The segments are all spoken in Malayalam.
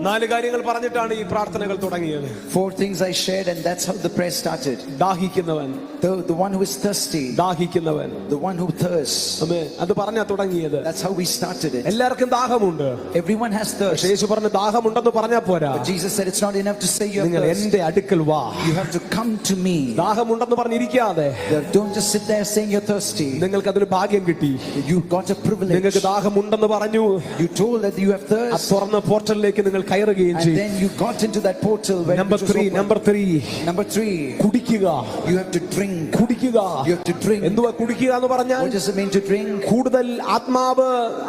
നാല് കാര്യങ്ങൾ പറഞ്ഞിട്ടാണ് ഈ പ്രാർത്ഥനകൾ തുടങ്ങിയത്. 4 things I shared, and that's how the prayer started. ദാഹിക്കുന്നവൻ, The one who is thirsty, ദാഹിക്കുന്നവൻ, the one who thirsts. ആമേൻ. അത് പറഞ്ഞാ തുടങ്ങിയത്. That's how we started it. എല്ലാവർക്കും ദാഹമുണ്ട്. Everyone has thirst. യേശു പറഞ്ഞു ദാഹമുണ്ടെന്ന് പറഞ്ഞാ പോരാ. But Jesus said it's not enough to say you have നിങ്ങൾ thirst. എന്റെ അടുക്കൽ വാ. You have to come to me. ദാഹമുണ്ടെന്ന് പറഞ്ഞിരിക്കാതെ Don't just sit there saying you're thirsty. നിങ്ങൾക്ക് അതിന് ഭാഗ്യം കിട്ടി. You got a privilege. നിങ്ങൾക്ക് ദാഹമുണ്ടെന്ന് പറഞ്ഞു. You told that you have thirst. തുറന്ന പോർട്ടലിലേക്ക് നിങ്ങൾ കയറുകയും And ചെയ്തു. then you got into that portal. Number 3. Number 3. കുടിക്കുക. You have to drink. കുടിക്കുക. You have to drink. എന്തുവാ കുടിക്കുക എന്ന് പറഞ്ഞാൽ? What does it mean to drink? കൂടുതൽ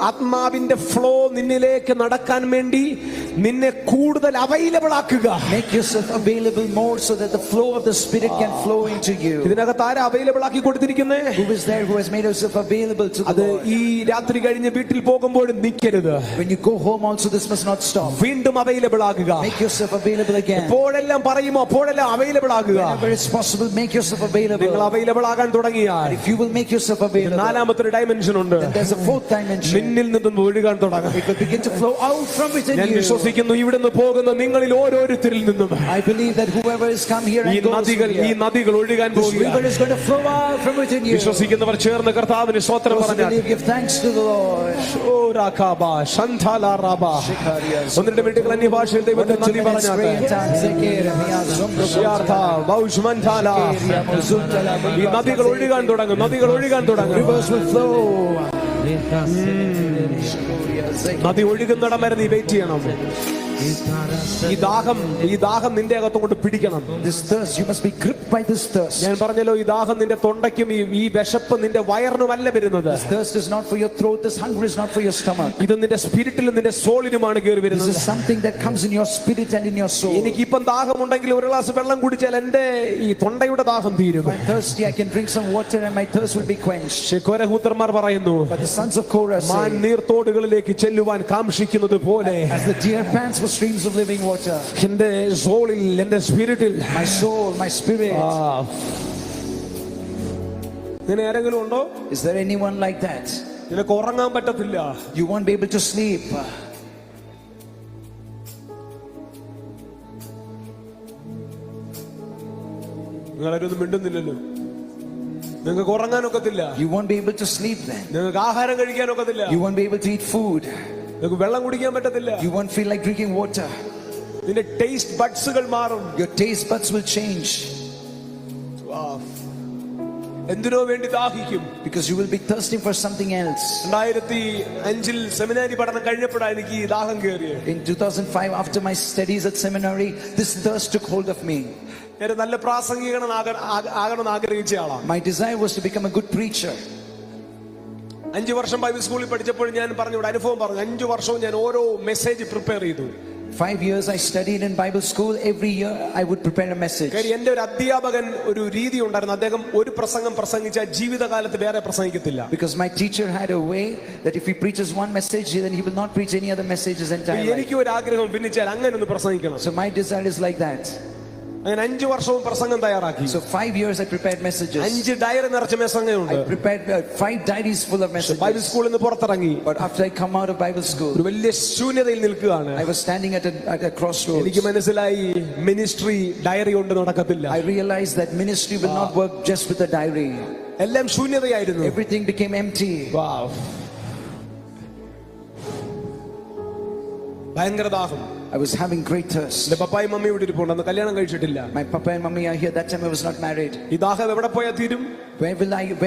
ആത്മാവിന്റെ ഫ്ലോ നിന്നിലേക്ക് നടക്കാൻ വേണ്ടി നിന്നെ കൂടുതൽ അവൈലബിൾ ആക്കുക. Make yourself available more so that the flow of the Spirit can flow into you. ഇതിനകത്ത് ആരാ അവൈലബിൾ ആക്കി കൊടുത്തിരിക്കുന്നേ? Who is there who has made yourself available to the Lord? ഈ രാത്രി കഴിഞ്ഞ് വീട്ടിൽ പോകുമ്പോഴും നിൽക്കരുത്. When you go home also, this must not stop. വീണ്ടും അവൈലബിൾ ആകുക. Make yourself available again. എപ്പോഴെല്ലാം പറയുമോ അപ്പോഴെല്ലാം അവൈലബിൾ ആകുക. Whenever it's possible, make yourself available. നിങ്ങൾ അവൈലബിൾ ആകാൻ തുടങ്ങിയാൽ if you will make yourself available, നാലാമത്തെ ഒരു ഡൈമെൻഷൻ ഉണ്ട്. then there's a 4th dimension. നിന്നിൽ നിന്നും ഒഴുകാൻ തുടങ്ങും. It will begin to flow out from within ഞാൻ you. വിശ്വസിക്കുന്നു ഇവിടുന്ന് പോകുന്ന നിങ്ങളിൽ ഓരോരുത്തരിൽ നിന്നും I believe that whoever has come here and goes ഈ നദികൾ ഒഴുകാൻ this പോകുക. river is going to flow out from within you. വിശ്വസിക്കുന്നവർ ചേർന്ന് കർത്താവിന് സ്തോത്രം പറഞ്ഞാൽ give thanks to the Lord. ഒന്നിന്റെ വീട്ടുകൾ അന്യഭാഷയിൽ ദൈവത്തെ നന്ദി പറഞ്ഞാൽ ഈ നദികൾ ഒഴുകാൻ തുടങ്ങും. നദികൾ ഒഴുകാൻ തുടങ്ങും. Rivers will flow. നദി ഒഴുകുന്നിടം വരെ നീ വെയിറ്റ് ചെയ്യണം. ഈ ദാഹം നിന്റെ അകത്തോട്ട് പിടിക്കണം. This thirst, you must be gripped by this thirst. ഞാൻ പറഞ്ഞല്ലോ ഈ ദാഹം നിന്റെ തൊണ്ടയ്ക്കും ഈ വിശപ്പ് നിന്റെ വയറിനുമല്ല വരുന്നത്. This thirst is not for your throat. This hunger is not for your stomach. ഇത് നിന്റെ സ്പിരിറ്റിലും നിന്റെ സോളിനുമാണ് കയറി വരുന്നത്. This is something that comes in your spirit and in your soul. എനിക്കിപ്പം ദാഹമുണ്ടെങ്കിൽ ഒരു ഗ്ലാസ് വെള്ളം കുടിച്ചാൽ എന്റെ ഈ തൊണ്ടയുടെ ദാഹം തീരും. I'm thirsty. I can drink some water and my thirst will be quenched. കോരഹൂത്രന്മാർ പറയുന്നു, but the sons of Korah say, മാൻ നീർത്തോടുകളിലേക്ക് ചെല്ലുവാൻ കാംക്ഷിക്കുന്നത് പോലെ as the deer pants for streams of living water, എന്റെ സോളിൽ, എന്റെ സ്പിരിറ്റിൽ, my soul, my spirit. ഇങ്ങനെ ആരെങ്കിലും ഉണ്ടോ? Is there anyone like that? നിനക്ക് ഉറങ്ങാൻ പറ്റത്തില്ല. You won't be able to sleep. നിങ്ങളൊന്നും മിണ്ടുന്നില്ലല്ലോ. നിങ്ങൾക്ക് ഉറങ്ങാനൊക്കത്തില്ല. You won't be able to sleep then. നിങ്ങൾക്ക് ആഹാരം കഴിക്കാനൊക്കത്തില്ല. You won't be able to eat food. നിങ്ങൾക്ക് വെള്ളം കുടിക്കാൻ പറ്റത്തില്ല. You won't feel like drinking water. നിന്റെ ടേസ്റ്റ് ബഡ്സുകൾ മാറും. Your taste buds will change. എന്തിനോ വേണ്ടി ദാഹിക്കും. Because you will be thirsting for something else. 2005 സെമിനാരി പഠനം കഴിഞ്ഞപ്പോഴാണ് എനിക്ക് ഈ ദാഹം കയറിയത്. In 2005, after my studies at seminary, this thirst took hold of me. ഞാൻ നല്ല പ്രാസംഗികനാകണമെന്ന് ആഗ്രഹിച്ച ആളാണ്. My desire was to become a good preacher. 5 വർഷം ബൈബിൾ സ്കൂളിൽ പഠിച്ചപ്പോൾ ഞാൻ പറഞ്ഞു, ഒരു അനുഭവം പറഞ്ഞു. 5 വർഷവും ഞാൻ ഓരോ മെസ്സേജ് പ്രിപ്പയർ ചെയ്തു. 5 years I studied in Bible school. Every year I would prepare a message. എന്റെ ഒരു അധ്യാപകൻ ഒരു രീതി ഉണ്ടായിരുന്നു. അദ്ദേഹം ഒരു പ്രസംഗം പ്രസംഗിച്ചാൽ ജീവിതകാലത്ത് വേറെ പ്രസംഗിക്കത്തില്ല. Because my teacher had a way that if he preaches one message, then he will not preach any other messages entirely. എനിക്ക് ഒരു ആഗ്രഹം ഭിന്നിച്ചാൽ അങ്ങനെ ഒന്ന് പ്രസംഗിക്കണം. So my desire is like that. അങ്ങനെ 5 വർഷവും പ്രസംഗം തയ്യാറാക്കി. So 5 years I prepared messages. 5 diary നിറച്ച പ്രസംഗമുണ്ട്. I prepared 5 diaries full of messages. Bible സ്കൂളിൽ നിന്ന് പുറത്തിറങ്ങി. But after I come out of Bible school, ഒരു വലിയ ശൂന്യതയിൽ നിൽക്കുകയാണ്. I was standing at a crossroads. എനിക്ക് മനസ്സിലായി മിനിസ്ട്രി ഡയറി കൊണ്ട് നടക്കത്തില്ല. I realized that ministry will not work just with a diary. എല്ലാം ശൂന്യതയായിരുന്നു. Everything became empty. Wow. ഭയങ്കര ദാഹം. I was having great thirst. എന്റെ പപ്പായും മമ്മിയും ഇവിടെ ഇരിപ്പുണ്ട്. അന്ന് കല്യാണം കഴിച്ചിട്ടില്ല. My papa and mummy are here. That time I was not married. ഈ ദാഹം എവിടെ പോയാൽ തീരും? Where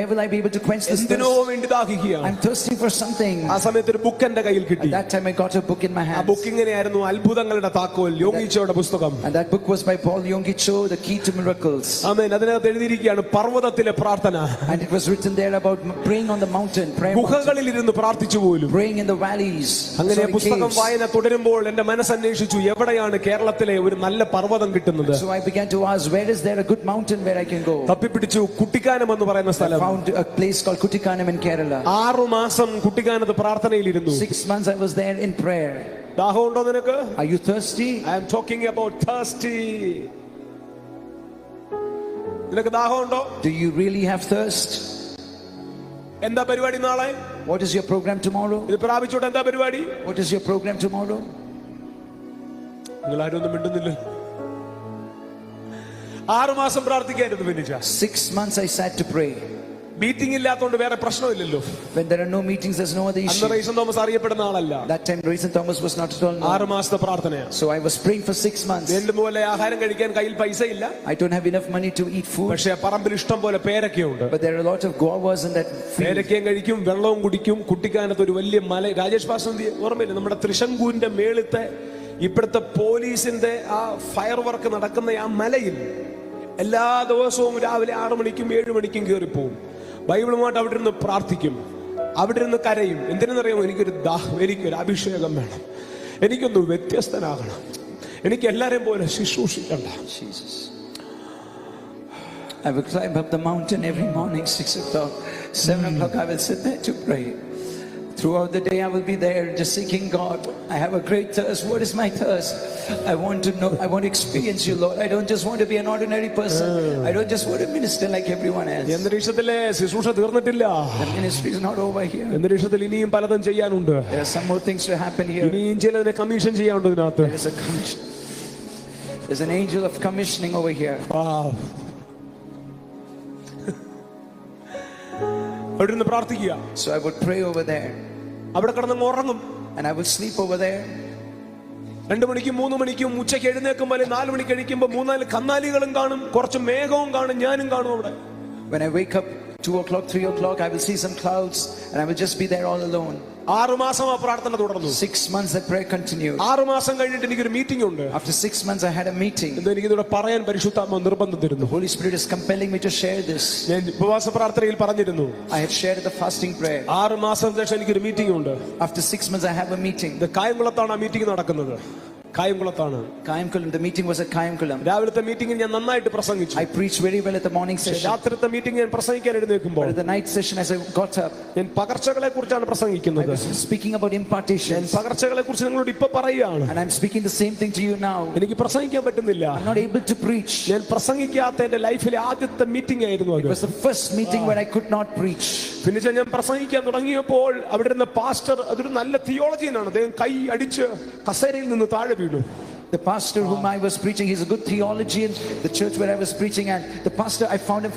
will I be able to quench this എന്തിനോ thirst? വേണ്ടി ദാഹിക്കുകയാണ്. I'm thirsting for something. ആ സമയത്ത് ഒരു ബുക്ക് എന്റെ കയ്യിൽ കിട്ടി. At that time I got a book in my ആ hand. ബുക്ക് ഇങ്ങനെയായിരുന്നു, അത്ഭുതങ്ങളുടെ താക്കോൽ, യോഗീച്ചോയുടെ പുസ്തകം. And that book was by Paul Yonggi-cho, The Key to Miracles. ആമേൻ. അതിനകത്ത് എഴുതിയിരിക്കുകയാണ് പർവ്വതത്തിലെ പ്രാർത്ഥന. And it was written there about praying on the mountain, ഗുഹകളിൽ ഇരുന്ന് പ്രാർത്ഥിച്ചു പോലും. praying in the valleys. അങ്ങനെ പുസ്തകം വായന തുടരുമ്പോൾ എന്റെ മനസ്സന്വേഷിച്ചു, എവിടെയാണ് കേരളത്തിലെ ഒരു നല്ല പർവ്വതം കിട്ടുന്നത്. So I began to ask, where is there a good mountain where I can go? തപ്പിപ്പിടിച്ചു Kuttikkanam എന്ന് പറയുന്ന സ്ഥലം. I found a place called Kutikanam in Kerala. 6 മാസം കുട്ടിക്കാനത്ത് പ്രാർത്ഥനയിലിരുന്നു. 6 months I was there in prayer. ദാഹമുണ്ടോ നിനക്ക്? Are you thirsty? I am talking about thirsty. നിനക്ക് ദാഹമുണ്ടോ? Do you really have thirst? എന്താ പരിപാടി നാളെ? What is your program tomorrow? ഇത് പ്രാപിച്ചോട്ടെ. എന്താ പരിപാടി? What is your program tomorrow? നിങ്ങൾ ആരും ഒന്നും മിണ്ടുന്നില്ല. 6 മാസം പ്രാർത്ഥിക്കായിരുന്നു ബെന്നിച്ച. 6 months I sat to pray. Meeting ഇല്ലാത്തതുകൊണ്ട് വേറെ പ്രശ്നമില്ലല്ലോ. When there are no meetings, there's no other issue. അന്ന് റൈസൻ തോമസ് അറിയപ്പെടുന്ന ആളല്ല. That time Raisin Thomas was not at all known. 6 മാസത്തെ പ്രാർത്ഥനയാണ്. So I was praying for 6 months. പോലെ ആഹാരം കഴിക്കാൻ കയ്യിൽ പൈസ ഇല്ല. I don't have enough money to eat food. പക്ഷേ പറമ്പിൽ ഇഷ്ടം പോലെ പേരക്കയുണ്ട്. But there are a lot of guavas in that field. പേരക്കയും കഴിക്കും, വെള്ളവും കുടിക്കും. കുട്ടിക്കാനത്ത് ഒരു വലിയ മല, രാജേഷ് പാസ്റ്റർ ഓർമ്മയില്ല, നമ്മുടെ തൃശങ്കൂരിന്റെ മേളത്തെ ഇപ്പോഴത്തെ പോലീസിന്റെ ആ ഫയർ വർക്ക് നടക്കുന്ന ആ മലയിൽ എല്ലാ ദിവസവും രാവിലെ 6 മണിക്കും 7 മണിക്കും കയറിപ്പോവും. ബൈബിളുമായിട്ട് അവിടെ ഇരുന്ന് പ്രാർത്ഥിക്കും, അവിടെ ഇരുന്ന് കരയും. എന്തിനെന്നറിയാമോ? എനിക്കൊരു അഭിഷേകം വേണം, എനിക്കൊന്ന് വ്യത്യസ്തനാകണം, എനിക്ക് എല്ലാരെയും പോലെ ശുശ്രൂഷിക്കണ്ട. I will climb up the mountain every morning 6 o'clock, 7 o'clock I will sit there to pray. Throughout the day I will be there just seeking God. I have a great thirst. What is my thirst? I want to know, I want to experience you, Lord. I don't just want to be an ordinary person. I don't just want to minister like everyone else. അന്തരീക്ഷത്തിലെ ശുശ്രൂഷ തീർന്നിട്ടില്ല. The ministry is not over here. അന്തരീക്ഷത്തിൽ ഇനിയും പലതും ചെയ്യാനുണ്ട്. There are some more things to happen here. ഇനിയും ചിലതിനെ കമ്മീഷൻ ചെയ്യാനുണ്ട് ഇതിനകത്ത്. There is a commission. There's an angel of commissioning over here. അവിടെ ഇരുന്ന് പ്രാർത്ഥിക്കുക. So I would pray over there. അവിടെ കിടന്ന് ഉറങ്ങും. And I will sleep over there. 2 മണിക്കും 3 മണിക്കും ഉച്ചയ്ക്ക് എഴുന്നേൽക്കുമ്പോൾ 4 മണിക്ക് കഴിക്കുമ്പോൾ 3-4 കന്നാലികളും കാണും, കുറച്ച് മേഘവും കാണും, ഞാനും കാണും അവിടെ. When I wake up 2 o'clock, 3 o'clock, I will see some clouds and I will just be there all alone. 6 മാസം ആ പ്രാർത്ഥന തുടർന്നു. 6 months that prayer continued. 6 മാസം കഴിഞ്ഞിട്ട് എനിക്കൊരു മീറ്റിംഗ് ഉണ്ട്. After 6 months I had a meeting. എനിക്കിവിടെ പറയാൻ പരിശുദ്ധാത്മാവ് നിർബന്ധം തരുന്നു. The Holy Spirit is compelling me to share this. ഞാൻ ഉപവാസ പ്രാർത്ഥനയിൽ പറഞ്ഞിരുന്നു. I have shared the fasting prayer. 6 മാസം ശേഷം എനിക്കൊരു മീറ്റിംഗ് ഉണ്ട്. After 6 months I have a meeting. ഇത് കായംകുളത്താണ് ആ മീറ്റിംഗ് നടക്കുന്നത്. കായംകുളത്താണ്. Kayamkulam. The meeting was at Kayamkulam. രാവിലത്തെ മീറ്റിംഗിൽ ഞാൻ നന്നായിട്ട് പ്രസംഗിച്ചു. I preached very well at the morning session. രാത്രിത്തെ മീറ്റിംഗ് ഞാൻ പ്രസംഗിക്കാൻ എഴുന്നേൽക്കുമ്പോൾ, But at the night session as I got up, ഞാൻ പകർച്ചകളെ കുറിച്ചാണ് പ്രസംഗിക്കുന്നത്. I was speaking about impartation. പകർച്ചകളെ കുറിച്ച് നിങ്ങളോട് ഇപ്പൊ പറയുകയാണ്. And I'm speaking the same thing to you now. എനിക്ക് പ്രസംഗിക്കാൻ പറ്റുന്നില്ല. I'm not able to preach. ഞാൻ പ്രസംഗിക്കാത്ത എന്റെ ലൈഫിലെ ആദ്യത്തെ മീറ്റിംഗ് ആയിരുന്നു അത്. It was the first meeting where I could not preach. പിന്നെ ഞാൻ പ്രസംഗിക്കാൻ തുടങ്ങിയപ്പോൾ അവിടെ ഇരുന്ന പാസ്റ്റർ അതൊരു നല്ല തിയോളജിയാണ്. അദ്ദേഹം കൈ അടിച്ച് കസേരയിൽ നിന്ന് താഴെ വീണു. The pastor whom I was preaching, he's a good theologian. The church where I was preaching, and the pastor, I found him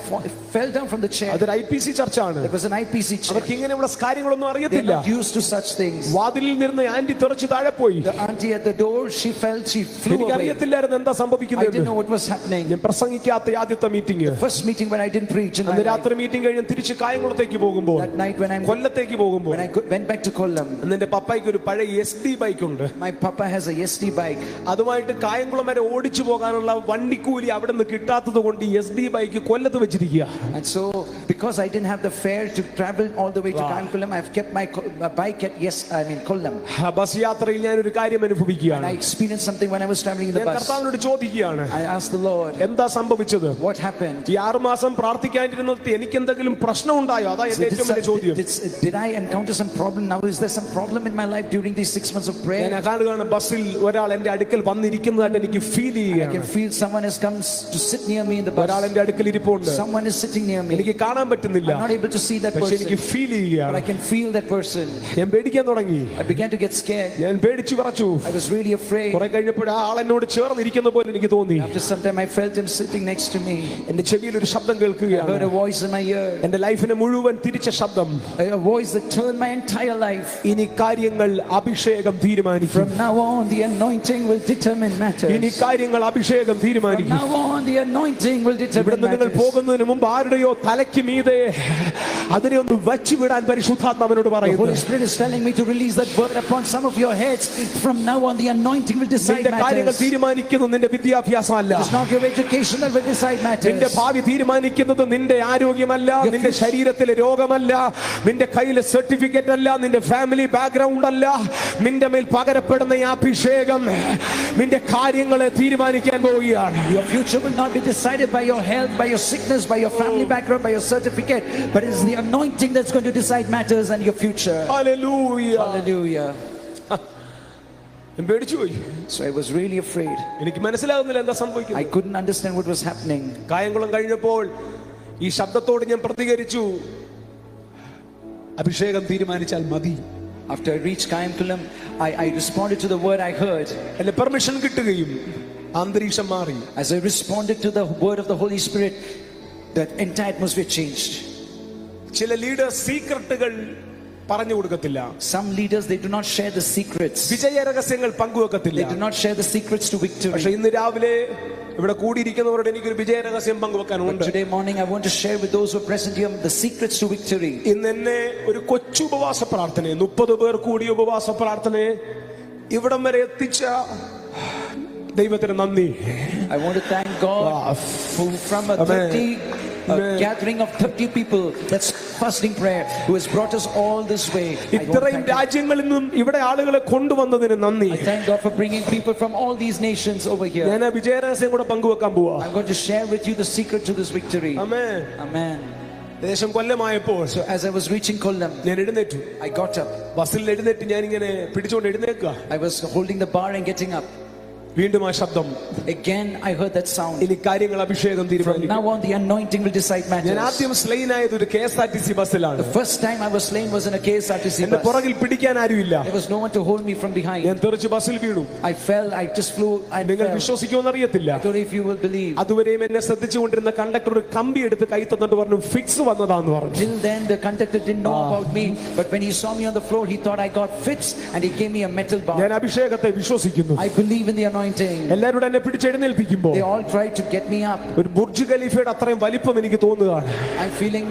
fell down from the chair. അതൊരു IPC ചർച്ചാണ്. It was an IPC church. അവർക്ക് ഇങ്ങനെയുള്ള കാര്യങ്ങളൊന്നും അറിയത്തില്ല. They're not used to such things. വാതിലിൽ നിന്ന് ആന്റി തെറിച്ച് താഴെ പോയി. The auntie at the door, she fell, she flew away. എനിക്കറിയത്തില്ലായിരുന്നു എന്താ I സംഭവിക്കുന്നത്. didn't know what was happening. ഞാൻ പ്രസംഗിക്കാത്ത ആദ്യത്തെ meeting, First meeting when I didn't preach in my അന്ന് life. രാത്രി മീറ്റിംഗ് കഴിഞ്ഞ് തിരിച്ച് കായംകുളത്തേക്ക് പോകുമ്പോൾ, That night when കൊല്ലത്തേക്ക് പോകുമ്പോൾ, I went back to Kollam, അന്ന് എന്റെ പപ്പായ്ക്ക് ഒരു പഴയ SD ബൈക്ക് ഉണ്ട്. my papa has a SD bike. അതുമായിട്ട് കായംകുളം വരെ ഓടിച്ചു പോകാനുള്ള വണ്ടിക്കൂലി അവിടെ നിന്ന് കിട്ടാത്തത് കൊണ്ട് SD ബൈക്ക് കൊല്ലത്ത് വെച്ചിരിക്കുക. And so because I didn't have the fare to travel all the way to Kayamkulam, I've kept my bike at Kollam. Bus യാത്രയിൽ ഞാൻ ഒരു കാര്യം And അനുഭവിക്കുകയാണ്. I experienced something when I was traveling in the ഞാൻ bus. കർത്താവിനോട് ചോദിക്കുകയാണ്, I asked the Lord, എന്താ സംഭവിച്ചത്? what happened? ഈ 6 മാസം പ്രാർത്ഥിക്കാനിരുന്നത് എനിക്ക് എന്തെങ്കിലും പ്രശ്നം ഉണ്ടായോ? അതാ എന്റെ ഏറ്റവും വലിയ ചോദ്യം. Did I encounter some problem now? Is there some problem in my life during these 6 months of prayer? ഞാൻ കാണുകയാണ് ബസ്സിൽ ഒരാൾ എന്റെ അടുക്കൽ വന്നിരിക്കുന്നതായിട്ട് എനിക്ക് ഫീൽ I ചെയ്യുകയാണ്. can feel someone has come to sit near me in the ഒരാൾ bus. എന്റെ അടുക്കൽ ഇരിപ്പുണ്ട്. Someone is sitting near me. എനിക്ക് കാണാൻ പറ്റുന്നില്ല, I'm not able to see that പക്ഷെ എനിക്ക് person, ഫീൽ but I ചെയ്യുകയാണ്. can feel that person. ഞാൻ പേടിക്കാൻ തുടങ്ങി. I began to get scared. ഞാൻ പേടിച്ചു വിറച്ചു. I was really afraid. കുറെ കഴിഞ്ഞപ്പോൾ ആ ആൾ എന്നോട് ചേർന്നിരിക്കുന്ന പോലെ എനിക്ക് തോന്നി. After some time I felt him sitting next to me. എന്റെ ചെവിയിൽ ഒരു ശബ്ദം I heard കേൾക്കുകയാണ്. a voice in my ear. എന്റെ ലൈഫിനെ മുഴുവൻ തിരിച്ച ശബ്ദം. A voice that turned my entire life. ഇനി കാര്യങ്ങൾ അഭിഷേകം തീരുമാനിക്കും. From now on the anointing will determine matters. ഇനി കാര്യങ്ങൾ അഭിഷേകം From തീരുമാനിക്കും. now on the anointing will ഇവിടെ determine നിങ്ങൾ matters. പോകുന്നതിന് മുമ്പ് ആരുടെയോ തലയ്ക്ക് മീതെ അതിനെ ഒന്ന് വച്ചു വിടാൻ പരിശുദ്ധാത്മാവിനോട് The പറയുന്നു. Holy Spirit is telling me to release that word upon some of your heads. From now on the anointing will decide നിന്റെ കാര്യങ്ങൾ matters. തീരുമാനിക്കുന്നത് നിന്റെ വിദ്യാഭ്യാസമല്ല. It's not your education that will decide നിന്റെ matters. ഭാവി തീരുമാനിക്കുന്നത് നിന്റെ ആരോഗ്യമല്ല, നിന്റെ ശരീരത്തിലെ രോഗമല്ല, നിന്റെ കയ്യിലെ സർട്ടിഫിക്കറ്റ് അല്ല, നിന്റെ ഫാമിലി ബാക്ക്ഗ്രൗണ്ട് അല്ല. നിന്റെ മേൽ പകരപ്പെടുന്ന ഈ അഭിഷേകം നിന്റെ കാര്യങ്ങളെ തീരുമാനിക്കാൻ പോവുകയാണ്. Your future will not be decided by your health, by your sickness, by your family background, by your certificate, but it's the anointing that's going to decide matters and your future. Hallelujah. Hallelujah. ഞാൻ പേടിച്ചു പോയി. So I was really afraid. എനിക്ക് മനസ്സിലാകുന്നില്ല എന്താ I സംഭവിക്കുന്നത്. couldn't understand what was happening. Kayamkulam കഴിഞ്ഞപ്പോൾ ഈ ശബ്ദത്തോട് ഞാൻ പ്രതികരിച്ചു, അഭിഷേകം തീരുമാനിച്ചാൽ മതി. After I reached Kayamkulam, I responded to the word I heard. എന്റെ പെർമിഷൻ കിട്ടുകയും അന്തരീക്ഷം മാറി. As I responded to the word of the Holy Spirit, the entire atmosphere changed. ചില ലീഡേഴ്സ് സീക്രട്ടുകൾ പറഞ്ഞു കൊടുക്കത്തില്ല. Some leaders, they do not share the secrets. വിജയ രഹസ്യങ്ങൾ പങ്കുവെക്കത്തില്ല. They do not share the secrets to victory. പക്ഷെ ഇന്ന് രാവിലെ ഇവിടെ കൂടിയിരിക്കുന്നവരോട് എനിക്കൊരു വിജയ രഹസ്യം പങ്കുവെക്കാനുണ്ട്. Today morning I want to share with those who are present here the secrets to victory. ഇന്ന് എന്നെ ഒരു കൊച്ചു ഉപവാസ പ്രാർത്ഥനയെ 30 പേർ കൂടിയ ഉപവാസ പ്രാർത്ഥനയെ ഇവിടം വരെ എത്തിച്ച ദൈവത്തിന് നന്ദി. I want to thank God from a 30 gathering of 30 people, that's fasting prayer, who has brought us all this way. ഇത്രയും രാജ്യങ്ങളിൽ നിന്നും ഇവിടെ ആളുകളെ കൊണ്ടുവന്നതിന് നന്ദി. I thank God for bringing people from all these nations over here. ഞാൻ വിജയ രഹസ്യം കൂടെ പങ്കുവെക്കാൻ പോവാ. I'm going to share with you the secret to this victory. Amen. Amen. ദേശം കൊല്ലമായപ്പോൾ So as I was reaching Kollam, ഞാൻ എഴുന്നേറ്റു. I got up. ബസ്സിൽ എഴുന്നേറ്റ് ഞാൻ ഇങ്ങനെ പിടിച്ചുകൊണ്ട് എഴുന്നേൽക്കുക. I was holding the bar and getting up. വീണ്ടും ആ ശബ്ദം. Again I heard that sound. ഇനി കാര്യങ്ങൾ അഭിഷേകം From തീരുമാനിക്കും. now on the anointing will decide ഞാൻ matters. ആദ്യം സ്ലെയിൻ ആയത് ഒരു KSRTC ബസ്സിലാണ്. The first time I was slain was in a KSRTC എന്റെ bus. പുറകിൽ പിടിക്കാൻ ആരുമില്ല. There was no one to hold me from behind. ഞാൻ തെറിച്ച് ബസ്സിൽ വീണു. I fell, I just flew, I നിങ്ങൾ fell. വിശ്വസിക്കുമെന്ന് അറിയത്തില്ല. I don't know if you will believe. അതുവരെയും എന്നെ ശ്രദ്ധിച്ചുകൊണ്ടിരുന്ന കണ്ടക്ടർ ഒരു കമ്പി എടുത്ത് കൈ തന്നിട്ട് പറഞ്ഞു ഫിക്സ് വന്നതാന്ന് പറഞ്ഞു. Till then the conductor didn't know about me, but when he saw me on the floor he thought I got fixed and he gave me a metal bar. ഞാൻ അഭിഷേകത്തെ വിശ്വസിക്കുന്നു. I believe in the anointing. എല്ലാവരും എന്നെ പിടിച്ചെഴുന്നേൽപ്പിക്കുമ്പോൾ They all tried to get me up. ഒരു ബുർജ് ഖലീഫയുടെ അത്രയും വലിപ്പം എനിക്ക് തോന്നുകയാണ്. I'm feeling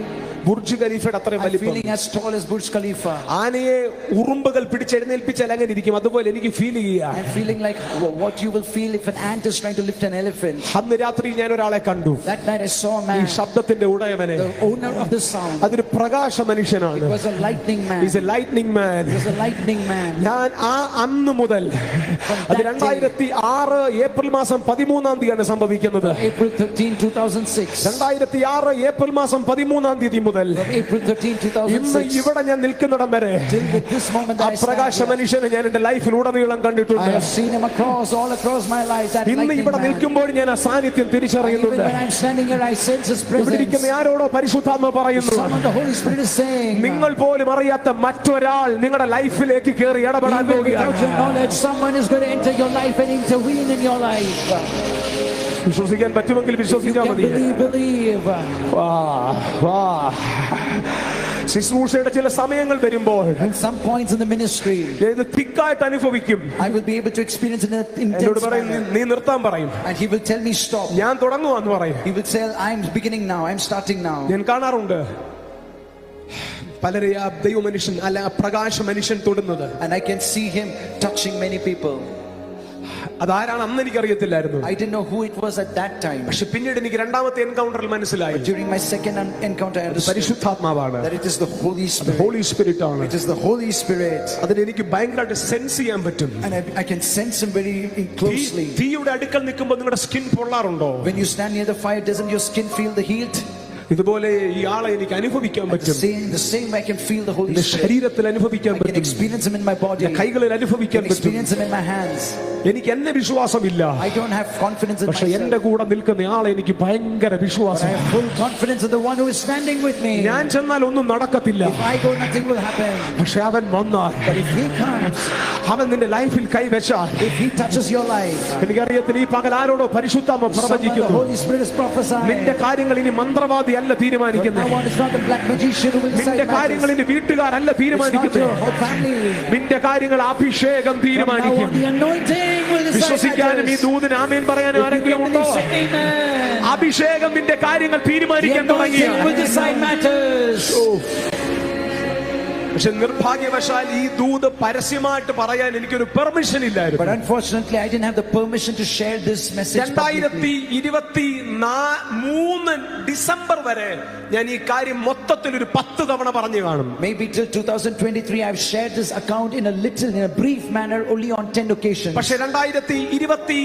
ബുർജ് ഖലീഫയുടെ അത്രയും വലിപ്പം. as tall as Burj Khalifa. ആനയെ ഉറുമ്പുകൾ പിടിച്ചെഴുന്നേൽപ്പിച്ചാൽ അങ്ങനെ ഇരിക്കും, അതുപോലെ എനിക്ക് ഫീൽ ചെയ്യുക. I'm feeling like what you will feel if an ant is trying to lift an elephant. അന്ന് രാത്രി ഞാൻ ഒരാളെ കണ്ടു. That night I saw a ഈ man, ശബ്ദത്തിന്റെ ഉടയവനെ. the owner of the sound. അതൊരു പ്രകാശ മനുഷ്യനാണ്. It was a lightning man. He's a lightning man. He was a lightning man. ഞാൻ അന്ന് മുതൽ അത് 2006 ഏപ്രിൽ മാസം 13 തീയതിയാണ് സംഭവിക്കുന്നത്. April 13, 2006. 2006 ഏപ്രിൽ മാസം 13 തീയതി മുതൽ From April 13, ഇന്ന് 2006 ഇവിടെ ഞാൻ നിൽക്കുന്നിടം വരെ till this moment ആ that I പ്രകാശ stand here. മനുഷ്യനെ ഞാൻ എന്റെ ലൈഫിൽ ഉടനീളം I കണ്ടിട്ടുണ്ട്. have seen him all across my life. That ഇന്ന് lightning ഇവിടെ man. നിൽക്കുമ്പോൾ ഞാൻ ആ സാന്നിധ്യം Even തിരിച്ചറിയുന്നുണ്ട്. when I'm standing here, I sense his ഇവിടെ presence. ഇരിക്കുന്ന ആരോടോ പരിശുദ്ധാത്മ പറയുന്നു, Someone, the Holy Spirit is saying, നിങ്ങൾ പോലും അറിയാത്ത മറ്റൊരാൾ നിങ്ങളുടെ ലൈഫിലേക്ക് കയറി ഇടപെടാൻ even without your പോകുകയാണ്. knowledge, someone is going to enter your life and intervene in your life. വിശ്വസിക്കാൻ പറ്റുമെങ്കിൽ You വിശ്വസിക്കാൻ can മതി. believe. ശുശ്രൂഷയുടെ ചില സമയങ്ങൾ വരുമ്പോൾ At some points in the ministry, ഇത് തിക്കായിട്ട് അനുഭവിക്കും. I will be able to experience it in an എന്നോട് intense പറയും manner. നീ നിർത്താൻ പറയും. And he will tell me stop. ഞാൻ തുടങ്ങുവാന്ന് പറയും. He will say, I'm beginning now, I'm starting now. ഞാൻ കാണാറുണ്ട് പലരെ ആ ദൈവ മനുഷ്യൻ അല്ല ആ പ്രകാശ മനുഷ്യൻ തൊടുന്നത്. And I can see him touching many people. അതാരാണ് അന്ന് എനിക്കറിയത്തില്ലായിരുന്നു. I didn't know who it was at that time. പക്ഷെ പിന്നീട് എനിക്ക് രണ്ടാമത്തെ എൻകൗണ്ടറിൽ മനസ്സിലായി During my second encounter, I understood പരിശുദ്ധാത്മാവാണ്. that it is the Holy Spirit. Holy Spirit ആണ്. It is the Holy Spirit. അതിന് എനിക്ക് ഭയങ്കരമായിട്ട് സെൻസ് ചെയ്യാൻ പറ്റും. And I can sense him very closely. തീയുടെ അടുക്കൽ നിൽക്കുമ്പോൾ നിങ്ങളുടെ skin പൊള്ളാറുണ്ടോ? When you stand near the fire, doesn't your skin feel the heat? ഇതുപോലെ ഈ ആളെ എനിക്ക് അനുഭവിക്കാൻ പറ്റും. The same way I can feel the Holy എന്റെ Spirit. ശരീരത്തിൽ അനുഭവിക്കാൻ I can പറ്റും. experience him in my body. എന്റെ കൈകളിൽ I അനുഭവിക്കാൻ can പറ്റും. experience him in my hands. എനിക്ക് എന്നെ വിശ്വാസമില്ല, I don't have confidence in പക്ഷെ എന്റെ myself. കൂടെ നിൽക്കുന്ന ആളെ എനിക്ക് ഭയങ്കര But I വിശ്വാസം. have full confidence in the one who is standing with me. ഞാൻ ചെന്നാൽ ഒന്നും നടക്കത്തില്ല, If I go, nothing will happen. പക്ഷെ അവൻ വന്നാൽ, But if he comes, അവൻ നിന്റെ ലൈഫിൽ കൈവച്ചാൽ, if he touches your life, എനിക്കറിയത്തില്ല ഈ പകൽ ആരോടോ പരിശുദ്ധാത്മ someone, the പ്രവചിക്കുന്നു. Holy Spirit is prophesying. നിന്റെ കാര്യങ്ങൾ ഇനി മന്ത്രവാദി അല്ല But തീരുമാനിക്കുന്നത്. now on is not the black magician who will decide നിന്റെ കാര്യങ്ങൾ matters. ഇനി വീട്ടുകാരല്ല It's not തീരുമാനിക്കുന്നത്. your whole family. നിന്റെ കാര്യങ്ങൾ അഭിഷേകം From now തീരുമാനിക്കും. on, the anointing will decide വിശ്വസിക്കാനും ഈ matters. ദൂതന് ആമേൻ പറയാനും ആരെങ്കിലും ഉണ്ടോ? Amen. അഭിഷേകം നിന്റെ കാര്യങ്ങൾ The തീരുമാനിക്കാൻ തുടങ്ങി. anointing will decide matters. പക്ഷെ നിർഭാഗ്യവശാൽ ഈ ദൂത് പരസ്യമായിട്ട് പറയാൻ എനിക്കൊരു പെർമിഷൻ But ഇല്ലായിരുന്നു. unfortunately, I didn't have the permission to share this message publicly. 2023 December വരെ ഞാൻ ഈ കാര്യം മൊത്തത്തിൽ ഒരു 10 തവണ പറഞ്ഞു കാണും. Maybe till 2023, I've shared this account in a brief manner, only on 10 occasions. പക്ഷെ 2023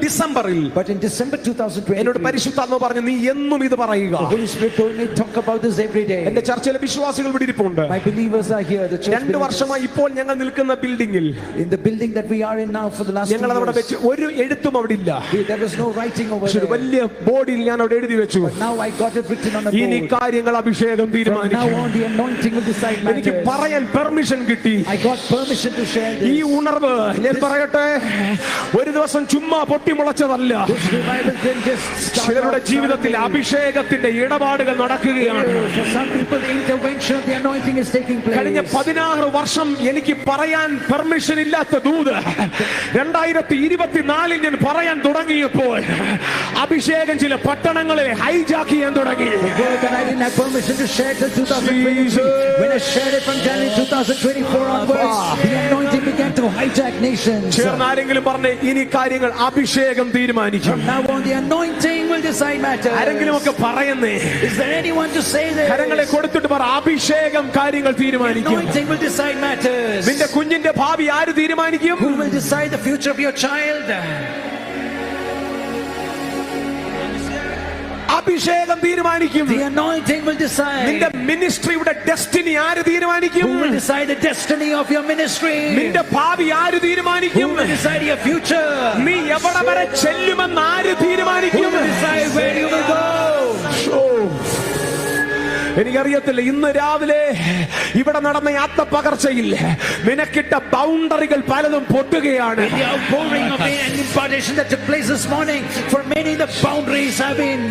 ഡിസംബറിൽ But in December എന്നോട് 2023, പരിശുദ്ധാത്മ പറഞ്ഞു നീ എന്നും ഇത് പറയുക. the Holy Spirit told me talk about this every day. എന്റെ ചർച്ചയിലെ വിശ്വാസികൾ ഇവിടെ ഇരിപ്പുണ്ട്. My My believers are here. The church 2 വർഷമായി ഇപ്പോൾ ഞങ്ങൾ നിൽക്കുന്ന ബിൽഡിംഗിൽ, in the building that we are in now for the last 2 ഞങ്ങൾ അവിടെ years. വെച്ച് ഒരു എഴുത്തും അവിടെ ഇല്ല. There was no writing over പക്ഷെ ഒരു there. വലിയ ബോർഡിൽ ഞാൻ അവിടെ എഴുതി വെച്ചു, But now I got it written on a ഇനി board. കാര്യങ്ങൾ അഭിഷേകം From now തീരുമാനിക്കും. on, the anointing will decide എനിക്ക് matters. പറയാൻ പെർമിഷൻ കിട്ടി. I got permission to share ഈ this. ഉണർവ് ഞാൻ പറയട്ടെ, ഒരു ദിവസം ചുമ്മാ പൊട്ടിമുളച്ചതല്ല. This revival didn't just start ചിലരുടെ out ജീവിതത്തിൽ suddenly. അഭിഷേകത്തിന്റെ ഇടപാടുകൾ നടക്കുകയാണ്. For some people, the intervention of the anointing is taking കഴിഞ്ഞ place. 16 വർഷം എനിക്ക് പറയാൻ പെർമിഷൻ ഇല്ലാത്ത ദൂത് 2024 ഞാൻ പറയാൻ തുടങ്ങിയപ്പോൾ അഭിഷേകം ചില പട്ടണങ്ങളെ ഹൈജാക്ക് ചെയ്യാൻ തുടങ്ങി. The word that I didn't have permission to share till 2023. Jesus. When I shared it from January 2024 onwards, the anointing began to hijack nations. ചേർന്ന് ആരെങ്കിലും പറഞ്ഞേ, ഇനി കാര്യങ്ങൾ അഭിഷേകം തീരുമാനിക്കും. From now on, the anointing will decide matters. ആരെങ്കിലും ഒക്കെ പറയുന്നേ, Is there anyone to say this? കരങ്ങളെ കൊടുത്തിട്ട് പറ, അഭിഷേകം കാര്യങ്ങൾ തീരുമാനിക്കും. Anointing will decide matters. നിന്റെ കുഞ്ഞിന്റെ ഭാവി ആര് തീരുമാനിക്കും? Who will decide the future of your child? അഭിഷേകം തീരുമാനിക്കും. The anointing will decide. നിന്റെ മിനിസ്ട്രിയുടെ ഡെസ്റ്റിനി ആര് തീരുമാനിക്കും? Who will decide the destiny of your ministry? നിന്റെ ഭാവി ആര് Who തീരുമാനിക്കും? will decide your future? നീ എവിടെ വരെ ചെല്ലുമെന്ന് ആര് Who തീരുമാനിക്കും? will decide where you will go? എനിക്കറിയത്തില്ല, ഇന്ന് രാവിലെ ഇവിടെ നടന്ന ആത്മപകർച്ചയിൽ നിനക്കിട്ട ബൗണ്ടറികൾ പലതും പൊട്ടുകയാണ്. The outpouring of the impartation that took place this morning, for many the boundaries have been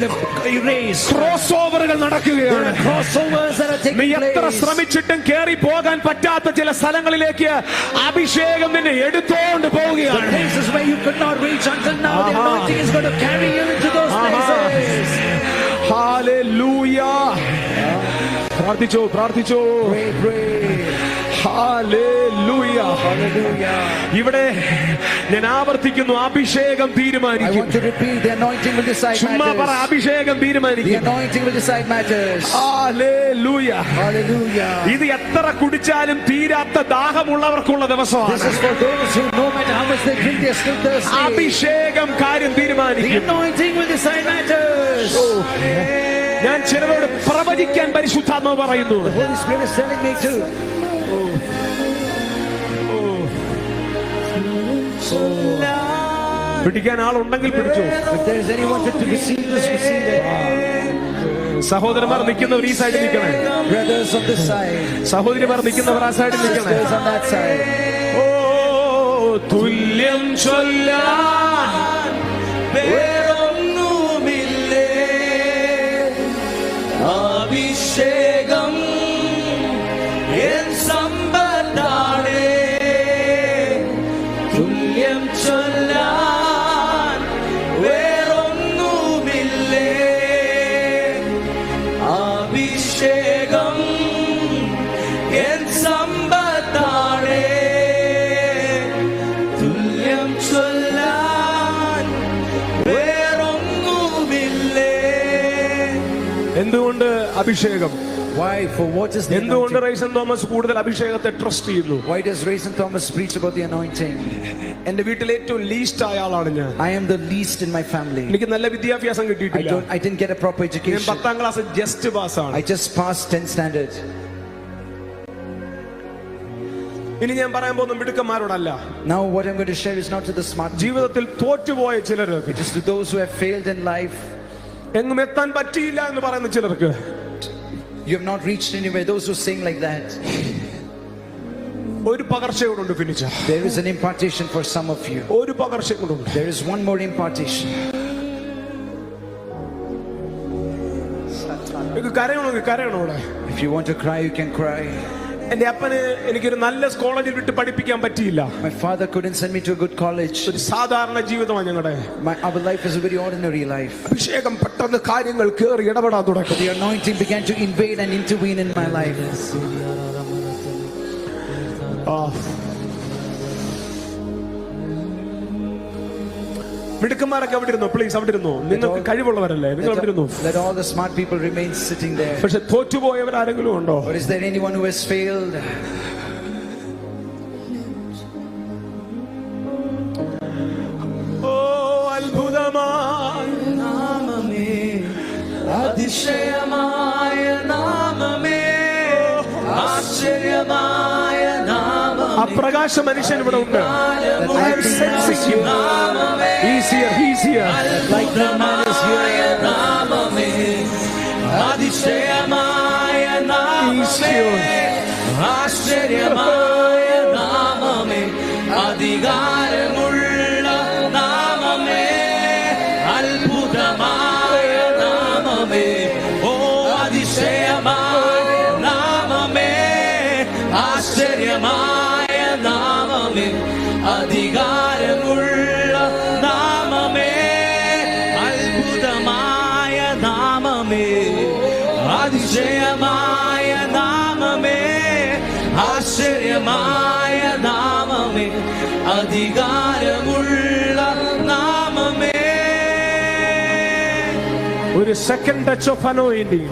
erased. Cross ഓവറുകൾ There നടക്കുകയാണ്. are crossovers that are നീ taking എത്ര place. ശ്രമിച്ചിട്ടും കേറി പോകാൻ പറ്റാത്ത ചില സ്ഥലങ്ങളിലേക്ക് അഭിഷേകം നിന്നെ എടുത്തോണ്ട് The പോവുകയാണ്. places where you could not reach until now, the anointing is going to carry you into those places. Hallelujah. പ്രാർത്ഥിച്ചോ, പ്രാർത്ഥിച്ചോ. Pray, pray. Hallelujah. Hallelujah. ഇവിടെ ഞാൻ ആവർത്തിക്കുന്നു, അഭിഷേകം I തീരുമാനിക്കും. want to repeat, the anointing will decide ചുമ്മാ പറ, matters. അഭിഷേകം The തീരുമാനിക്കും. anointing will decide matters. Hallelujah. Hallelujah. ഇത് എത്ര കുടിച്ചാലും തീരാത്ത ദാഹമുള്ളവർക്കുള്ള This ദിവസമാണ്. is for those who, no matter how much they drink, they're still thirsty. അഭിഷേകം കാര്യം The തീരുമാനിക്കും. anointing will decide matters. ഞാൻ ചിലരോട് പ്രവചിക്കാൻ പരിശുദ്ധാത്മാവ് പറയുന്നു. The Holy Spirit is telling me to. പിടിക്കാൻ ആളുണ്ടെങ്കിൽ പിടിച്ചു. If there is anyone to receive this, receive it. സഹോദരന്മാർ നിൽക്കുന്നവർ ഈ സൈഡിൽ നിൽക്കണേ. Brothers on this side, സഹോദരിമാർ നിൽക്കുന്നവർ ആ സൈഡിൽ നിൽക്കണേ. sisters on that side. ഓ തുല്യം ചൊല്ലാൻ വേറൊന്നുമില്ലേ, അഭിഷേകം എൻ സമ്പത്താണേ, തുല്യം ചൊല്ലാൻ വേറൊന്നുമില്ലേ, അഭിഷേകം എൻ സമ്പത്താണേ, തുല്യം ചൊല്ലാൻ വേറൊന്നുമില്ലേ. എന്തുകൊണ്ട് അഭിഷേകം? Why? For what is the എന്തുകൊണ്ട് anointing? റൈസൻ തോമസ് കൂടുതൽ അഭിഷേകത്തെ ട്രസ്റ്റ് ചെയ്യുന്നു? Why does Rayson Thomas preach about the anointing? എന്റെ വീട്ടിൽ ഏറ്റവും ലീസ്റ്റ് ആയ ആളാണ് ഞാൻ. I am the least in my family. എനിക്ക് നല്ല വിദ്യാഭ്യാസം കിട്ടിയിട്ടില്ല. I didn't get a proper ഞാൻ education. 10ാം ക്ലാസ് ജസ്റ്റ് പാസ്സാണ്. I just passed 10th standard. ഇനി ഞാൻ പറയാൻ പോകുന്ന മിടുക്കന്മാരോടല്ല, Now what I'm going to share is not to the smart people. ജീവിതത്തിൽ തോറ്റുപോയ ചിലർക്ക്, It is to those who have failed in life. എങ്ങും എത്താൻ പറ്റിയില്ല എന്ന് പറയുന്ന ചിലർക്ക്, You have not reached anywhere. Those who sing like that. ഒരു പകർച്ചയോടുണ്ട് ഫിനിച്ച. There is an impartation for some of you. ഒരു പകർച്ചയോടുണ്ട്. There is one more impartation. കരയണമെങ്കിൽ കരയണോടെ. If you want to cry, you can cry. എന്റെ അപ്പന് എനിക്കൊരു നല്ല കോളേജിൽ വിട്ട് പഠിപ്പിക്കാൻ പറ്റിയില്ല. My father couldn't send me to a good college. ഒരു സാധാരണ ജീവിതമാണ് ഞങ്ങളുടെ. Our life is a very ordinary life. അഭിഷേകം പെട്ടെന്ന് കാര്യങ്ങൾ കേറി ഇടപെടാൻ തുടങ്ങി. The anointing began to invade and intervene in my life. മിടുക്കന്മാരൊക്കെ അവിടെ ഇരുന്നു. പ്ലീസ് അവിടെ ഇരുന്നു. നിങ്ങൾക്ക് കഴിവുള്ളവരല്ലേ, നിങ്ങൾ അവിടെ ഇരുന്നു. Let all the smart people remain sitting there. പക്ഷെ തോറ്റുപോയവർ ആരെങ്കിലും ഉണ്ടോ? Or is there anyone who has failed? ഓ അത്ഭുതമായ നാമമേ, അതിശയമായ നാമമേ, ആശ്ചര്യമായ ആ പ്രകാശ മനുഷ്യൻ ഇവിടെ ഉണ്ട്. I am sensing you. He's here, he's here. Like the man is here. അതിശയമായ നാമമേ, ആശ്ചര്യമായ നാമമേ, അധികാരമുള്ള നാമമേ, അത്ഭുതമായ നാമമേ, ഓ അതിശയമായ നാമമേ, ആശ്ചര്യമായ നാമമേ, അധികാരമുള്ള നാമമേ, അത്ഭുതമായ നാമമേ, അതിശയമായ നാമമേ, ആശ്ചര്യമായ നാമമേ, അധികാരമുള്ള നാമമേ. ഒരു second touch of anointing,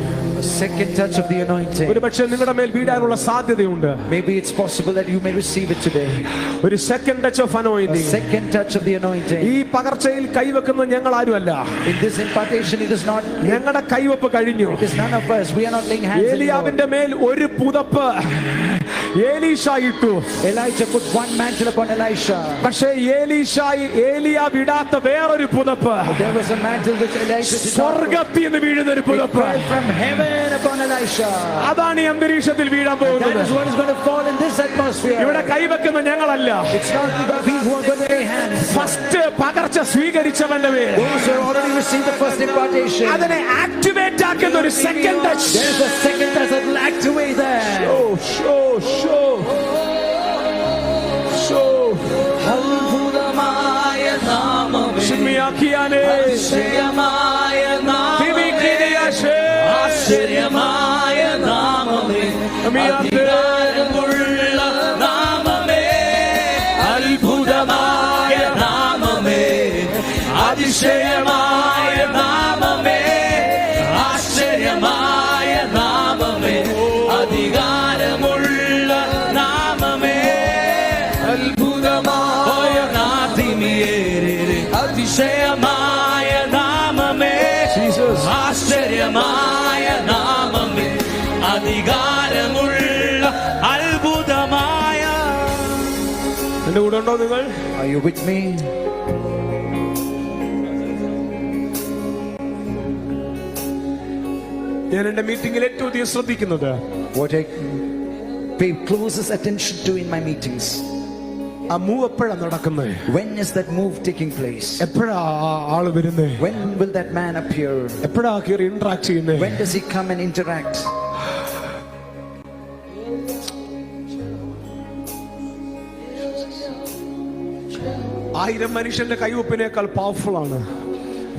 Second touch of the anointing. ഒരു പക്ഷേ നിങ്ങളുടെ മേൽ വീഴാനുള്ള സാധ്യതയുണ്ട്. Maybe it's possible that you may receive it today. ഒരു second touch of A anointing. second touch of the anointing. ഈ പകർച്ചയിൽ കൈവെക്കുന്നത് ഞങ്ങൾ ആരുമല്ല. In this impartation, it is not. ഞങ്ങളുടെ കൈവെപ്പ് കഴിഞ്ഞു. It is none of us. We are not laying hands. ഏലിയാവിന്റെ മേൽ ഒരു പുതപ്പ് ഏലീഷ ഇട്ടു. Elijah put one mantle upon Elisha. പക്ഷേ ഏലിയാവ് ഇടാത്ത വേറൊരു പുതപ്പ്, There was a mantle which Elisha did not. സ്വർഗത്തിൽ നിന്ന് വീഴുന്ന ഒരു പുതപ്പ്, Fell from heaven upon Elisha. അതാണ് ഈ അന്തരീക്ഷത്തിൽ വീഴാൻ That പോകുന്നത്. is what is going to fall in this atmosphere. ഇവിടെ കൈവെക്കുന്ന ഞങ്ങളല്ല. It's not we who are going to lay hands. First പകർച്ച സ്വീകരിച്ചവന്റെ മേൽ Those who have already received the first impartation. അതിനെ ആക്ടിവേറ്റ് ആക്കുന്ന ഒരു second touch. There is a second touch that will activate that. അത്ഭുതമായ നാമമേ, ഷിമിയാക്കിയാനേ അതിശയമായ നാമമേ, ആശ്ചര്യമായ നാമമേ, അധികാരമുള്ള നാമമേ, അത്ഭുതമായ നാമമേ, അതിശയമായ നാമമേ, ആശ്ചര്യമായ നാമമേ, അധികാരമുള്ള നാമമേ, അത്ഭുതമായ നാഥിമിയേരെ, അതിശയമായ നാമമേ, ആശ്ചര്യമായ നാമമേ, അധികാരമുള്ള അത്ഭുതമായ. എന്റെ കൂടെ ഉണ്ടോ നിങ്ങൾ? Are you with me? ഞാൻ എന്റെ മീറ്റിംഗിൽ ഏറ്റവും അധികം ശ്രദ്ധിക്കുന്നത് What I pay closest attention to in my meetings. ആ മൂവ് എപ്പോഴാണ് നടക്കുന്നത്? When is that move taking place? എപ്പോഴാ ആള് വരുന്നത്? When will that man appear? എപ്പോഴാ കയറി ഇന്ററാക്ട് ചെയ്യുന്നത്? When does he come and interact? ആയിരം മനുഷ്യന്റെ കൈവപ്പിനേക്കാൾ പവർഫുൾ ആണ്.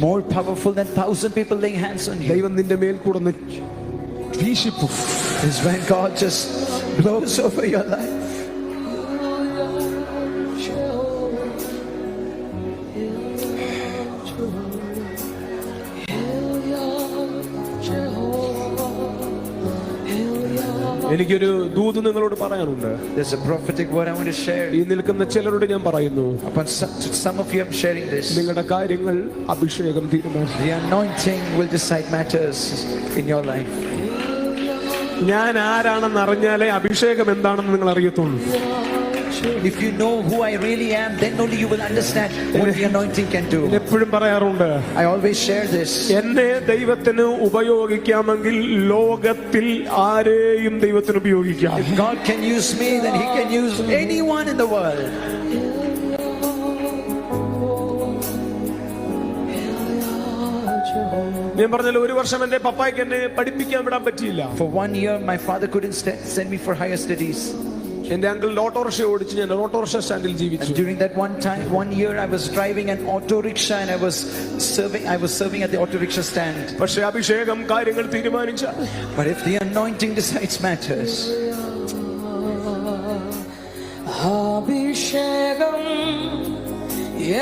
More powerful than 1,000 people laying hands on you. ദൈവം നിന്റെ മേൽ കൂടെ വീശിപ്പു. Is when God just blows over your life. എനിക്കൊരു ദൂത് നിങ്ങളോട് പറയാനുണ്ട്. There's a prophetic word I want to share. ഈ നിൽക്കുന്ന ചിലരോട് ഞാൻ പറയുന്നു, Upon some of you I'm sharing this. നിങ്ങളുടെ കാര്യങ്ങൾ അഭിഷേകം തീരുമാനിക്കും. The anointing will decide matters in your life. ഞാൻ ആരാണെന്ന് അറിഞ്ഞാലേ അഭിഷേകം എന്താണെന്ന് നിങ്ങൾ അറിയത്തുള്ളൂ. If you know who I really am, then only you will understand what the anointing can do. എപ്പോഴും പറയാറുണ്ട്, I always share this. എന്നെ ദൈവത്തിന് ഉപയോഗിക്കാമെങ്കിൽ ലോകത്തിൽ ആരെയും ദൈവത്തിന് ഉപയോഗിക്കാം. If God can use me, then He can use anyone in the world. ഞാൻ പറഞ്ഞല്ലോ, ഒരു വർഷം എന്റെ പപ്പായ്ക്ക് എന്നെ പഠിപ്പിക്കാൻ വിടാൻ പറ്റിയില്ല. For 1 year, my father couldn't send me for higher studies. എന്റെ അങ്കിൾ ഓട്ടോറിക്ഷ ഓടിച്ച് ഞാൻ ഓട്ടോറിക്ഷ സ്റ്റാൻഡിൽ ജീവിച്ചു. And during that 1 year, I was driving an auto rickshaw and I was serving at the auto rickshaw stand. പക്ഷേ അഭിഷേകം കാര്യങ്ങൾ തീരുമാനിച്ചാൽ, But if the anointing decides matters, അഭിഷേകം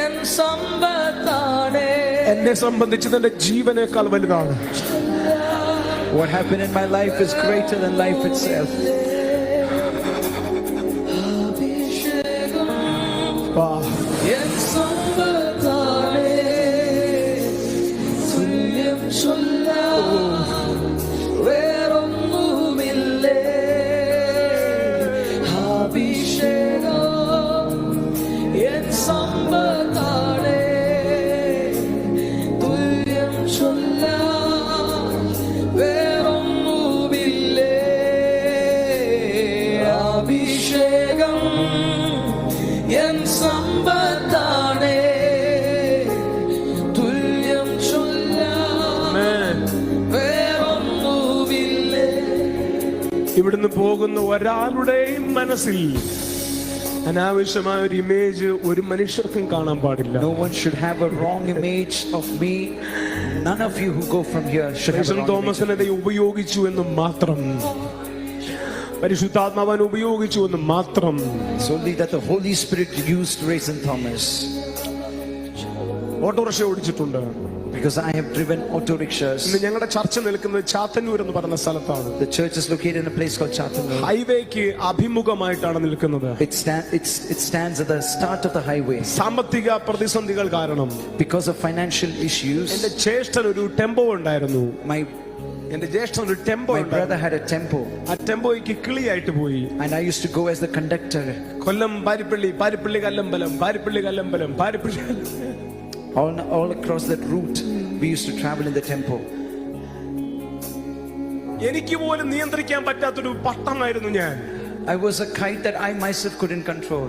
എൻ സമ്പത്താണേ, എന്നെ സംബന്ധിച്ച് എന്റെ ജീവനേക്കാൾ വലുതാണ്. what happened in my life is greater than life itself. എൻ സമ്പത്താണേ, തുല്യം ചൊല്ലാൻ വേറൊന്നുമില്ലേ, അഭിഷേകം സമ്പത്താണേ തുല്യം ചൊല്ലാൻ വേറൊന്നുമില്ലേ അഭിഷേകം എൻ സമ്പത്താണേ തുല്യം ചൊല്ലാൻ വേറൊന്നുമില്ലേ. ഇവിടുന്ന് പോകുന്ന ഒരാളുടെയും മനസ്സിൽ അനാവശ്യമായ ഒരു ഇമേജ് ഒരു മനുഷ്യർക്കും കാണാൻ പാടില്ല. No one should have a wrong image of me. None of you who go from here should have a wrong image. തോമസിനെ ഉപയോഗിച്ചു എന്ന് മാത്രം, പരിശുദ്ധാത്മാവൻ ഉപയോഗിച്ചു എന്ന് മാത്രം. It's only that the Holy Spirit used Raisin Thomas. Autorickshaw ഓടിച്ചിട്ടുണ്ട്. Because I have driven auto rickshaws. ഇന്ന് ഞങ്ങളുടെ ചർച്ച നിൽക്കുന്നത് ചാത്തന്നൂർ എന്ന് പറയുന്ന സ്ഥലത്താണ്. The church is located in a place called Chattanooga. ഹൈവേക്ക് അഭിമുഖമായിട്ടാണ് നിൽക്കുന്നത്. It stands at the start of the highway. സാമ്പത്തിക പ്രതിസന്ധികൾ കാരണം, because of financial issues, എന്റെ ജ്യേഷ്ഠൻ ഒരു ടെമ്പോ ഉണ്ടായിരുന്നു. എന്റെ ജ്യേഷ്ഠൻ ഒരു tempo my brother had a tempo. ആ ടെമ്പോയ്ക്ക് കിളിയായിട്ട് പോയി. And I used to go as the conductor. Kollam Parippally Kallambalam Parippally all across that route we used to travel in the tempo. എനിക്ക് പോലും നിയന്ത്രിക്കാൻ പറ്റാത്തൊരു പട്ടമായിരുന്നു ഞാൻ. I was a kite that I myself couldn't control.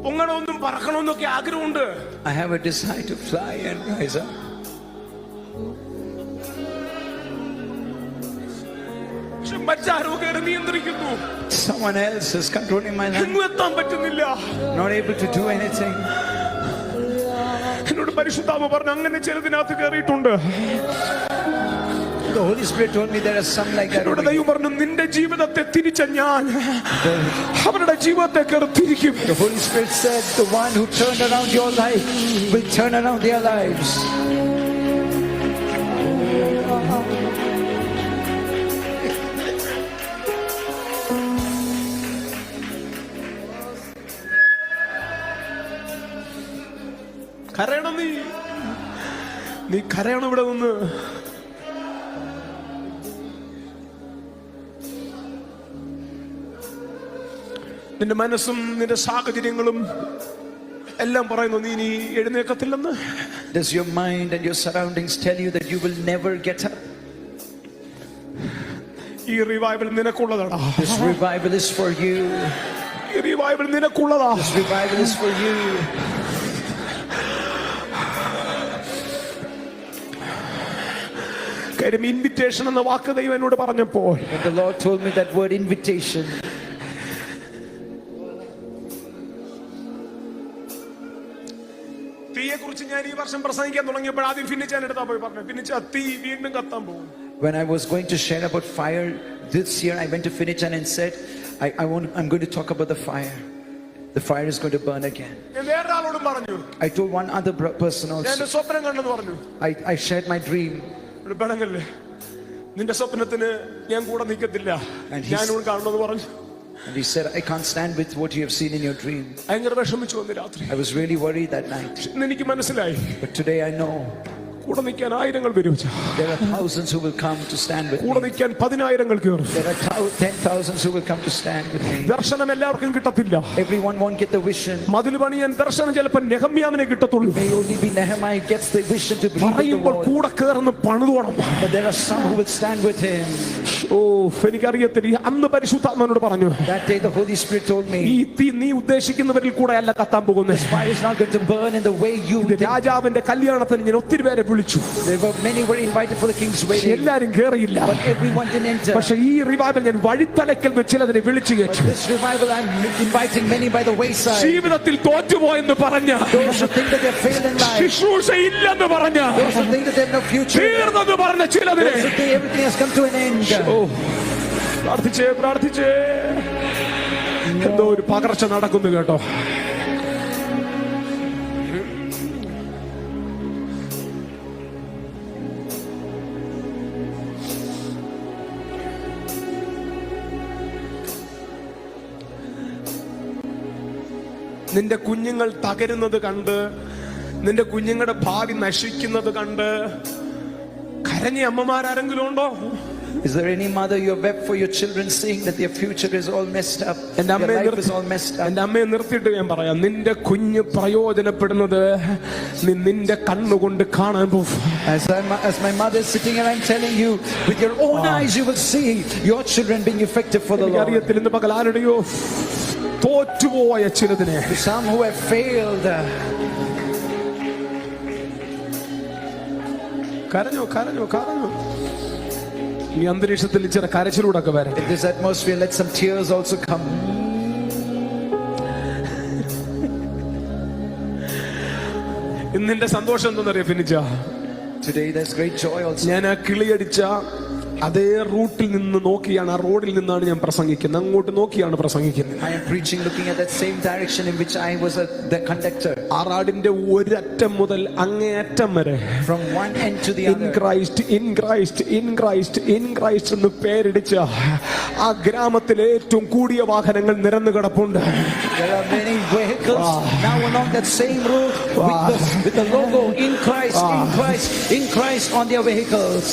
പൊങ്ങണമെന്നും പറക്കണമെന്നൊക്കെ ആഗ്രഹമുണ്ട്. I have a desire to fly and rise up. മറ്റാരോ കയറി നിയന്ത്രിക്കുന്നു. Someone else is controlling my life. എങ്ങും എത്താൻ പറ്റുന്നില്ല. Not able to do anything. എന്നോട് പരിശുദ്ധാത്മാവ് പറഞ്ഞു അങ്ങനെ ചിലതിനകത്ത് കയറിയിട്ടുണ്ട്. The Holy Spirit told me there are some like that. എന്നോട് ദൈവം പറഞ്ഞു നിന്റെ ജീവിതത്തെ തിരിച്ച ഞാൻ അവരുടെ ജീവിതത്തെ തിരിക്കും. The Holy Spirit said the one who turned around your life will turn around their lives. കരയണം, നീ കരയണം ഇവിടെ നിന്ന്. നിന്റെ മനസ്സും നിന്റെ സാഹചര്യങ്ങളും എല്ലാം പറയുന്നു നീ ഇനി എഴുന്നേൽക്കത്തില്ലെന്ന്. Does your mind and your surroundings tell you that you will never get up? ഈ റിവൈവൽ നിനക്കുള്ളതാടാ. This revival is for you. ഈ റിവൈവൽ നിനക്കുള്ളതാ. This revival is for you. കാര്യം ഇൻവിറ്റേഷൻ എന്ന വാക്ക് ദൈവം എന്നോട് പറഞ്ഞപ്പോൾ, When the Lord told me that word invitation, തീയെ കുറിച്ച് ഞാൻ ഈ വർഷം പ്രസംഗിക്കാൻ തുടങ്ങിയപ്പോൾ ആദ്യം ഫിന്നിച്ചാൻ എടുത്താ പോയി പറഞ്ഞു, ഫിന്നിച്ച തീ വീണ്ടും കത്താൻ പോകും. when I was going to share about fire this year, I went to Finichan and said, I'm going to talk about the fire. The fire is going to burn again. ഞാൻ വേറൊരാളോടും പറഞ്ഞു. I told one other person ഞാൻ also. എന്റെ സ്വപ്നം കണ്ടെന്ന് പറഞ്ഞു. I shared my dream. പെണങ്ങല്ലേ, നിന്റെ സ്വപ്നത്തിന് ഞാൻ കൂടെ നിൽക്കത്തില്ല, ഞാനോട് കാണണമെന്ന് പറഞ്ഞു. And he said, I can't stand with what you have seen in your dream. ഭയങ്കര വിഷമിച്ചു വന്നു രാത്രി. I was really worried that night. ഇന്ന് എനിക്ക് മനസ്സിലായി, But today I know കൂടെ നിൽക്കാൻ ആയിരങ്ങൾ വരും. there are thousands who will come to stand with കൂടെ me. നിൽക്കാൻ 10,000 കയറും. There are 10,000s who will come to stand with me. ദർശനം എല്ലാവർക്കും കിട്ടത്തില്ല. Everyone won't get the vision. മതിൽ പണിയാൻ ദർശനം ചിലപ്പോൾ നെഹമ്യാവിനെ കിട്ടത്തുള്ളൂ. May only be Nehemiah gets the vision to build the പറയുമ്പോൾ wall. കൂടെ കയറുന്ന പണിതോണം. But there are some who will stand with him. എനിക്കറിയത്തില്ല. അന്ന് പരിശുദ്ധാത്മാവിനോട് പറഞ്ഞു, That day the Holy Spirit told me, ഈ തീ നീ ഉദ്ദേശിക്കുന്നവരിൽ കൂടെ അല്ല കത്താൻ പോകുന്നത്. fire is not going to burn in the way you ഇത് think. രാജാവിന്റെ കല്യാണത്തിന് ഞാൻ ഒത്തിരി പേരെ വിളിച്ചു. Many were invited for the king's wedding. എല്ലാരും കേറിയില്ല. But everyone didn't enter. പക്ഷേ ഈ റിവൈവൽ ഞാൻ വഴിത്തലക്കൽ ചിലതിനെ വിളിച്ചു But കയറ്റി. this revival, I'm inviting many by the wayside. ജീവിതത്തിൽ തോറ്റുപോയെന്ന് പറഞ്ഞ, Those who think that they're failed in life. ശുശ്രൂഷ ഇല്ലെന്ന് പറഞ്ഞ, Those who think that they have no future. തീർന്നെന്ന് പറഞ്ഞ ചിലതിനെ Those who think everything has come to an end. പ്രാർത്ഥിച്ചേ എന്തോ ഒരു പകർച്ച നടക്കുന്നു കേട്ടോ. നിന്റെ കുഞ്ഞുങ്ങൾ തകരുന്നത് കണ്ട്, നിന്റെ കുഞ്ഞുങ്ങളുടെ ഭാവി നശിക്കുന്നത് കണ്ട് കരഞ്ഞ അമ്മമാരെങ്കിലും ഉണ്ടോ? Is there any mother you have wept for your children, seeing that their future is all messed up? എന്റെ Their life is all messed up. എന്റെ അമ്മയെ നിർത്തിയിട്ട് ഞാൻ പറയാം, നിന്റെ കുഞ്ഞ് പ്രയോജനപ്പെടുന്നത് നിന്റെ കണ്ണുകൊണ്ട് കാണാൻ പോകും. As my mother is sitting and I'm telling you, with your own eyes you will see your children being effective for the Lord. അറിയത്തിൽ ഇന്ന് പകൽ ആരുടെയോ തോറ്റുപോയ ചിലതിനെ, Some who have failed. കരഞ്ഞോ കരഞ്ഞോ കരഞ്ഞോ. ഈ അന്തരീക്ഷത്തിൽ ചില കരച്ചിലൂടൊക്കെ വരാം. In this atmosphere, let some tears also come. ഇന്നിന്റെ സന്തോഷം എന്തെന്നറിയാം ഫിനിച്ച? Today there's great joy also. ഞാൻ ആ കിളിയടിച്ച അതേ റൂട്ടിൽ നിന്ന് നോക്കിയാണ്, ആ റോഡിൽ നിന്നാണ് ഞാൻ പ്രസംഗിക്കുന്നത്, അങ്ങോട്ട് നോക്കിയാണ് പ്രസംഗിക്കുന്നത്. I am preaching looking at that same direction in which I was the conductor. ആ റോഡിന്റെ ഒരറ്റം മുതൽ അങ്ങേയറ്റം വരെ From one end to the in other. Christ in Christ in Christ in Christ എന്ന് പേരിടിച്ച ആ ഗ്രാമത്തിലെ ഏറ്റവും കൂടിയ വാഹനങ്ങൾ നിരന്നു കിടപ്പുണ്ട്. There are many vehicles now along that same route with the logo in Christ, in Christ, in Christ on their vehicles.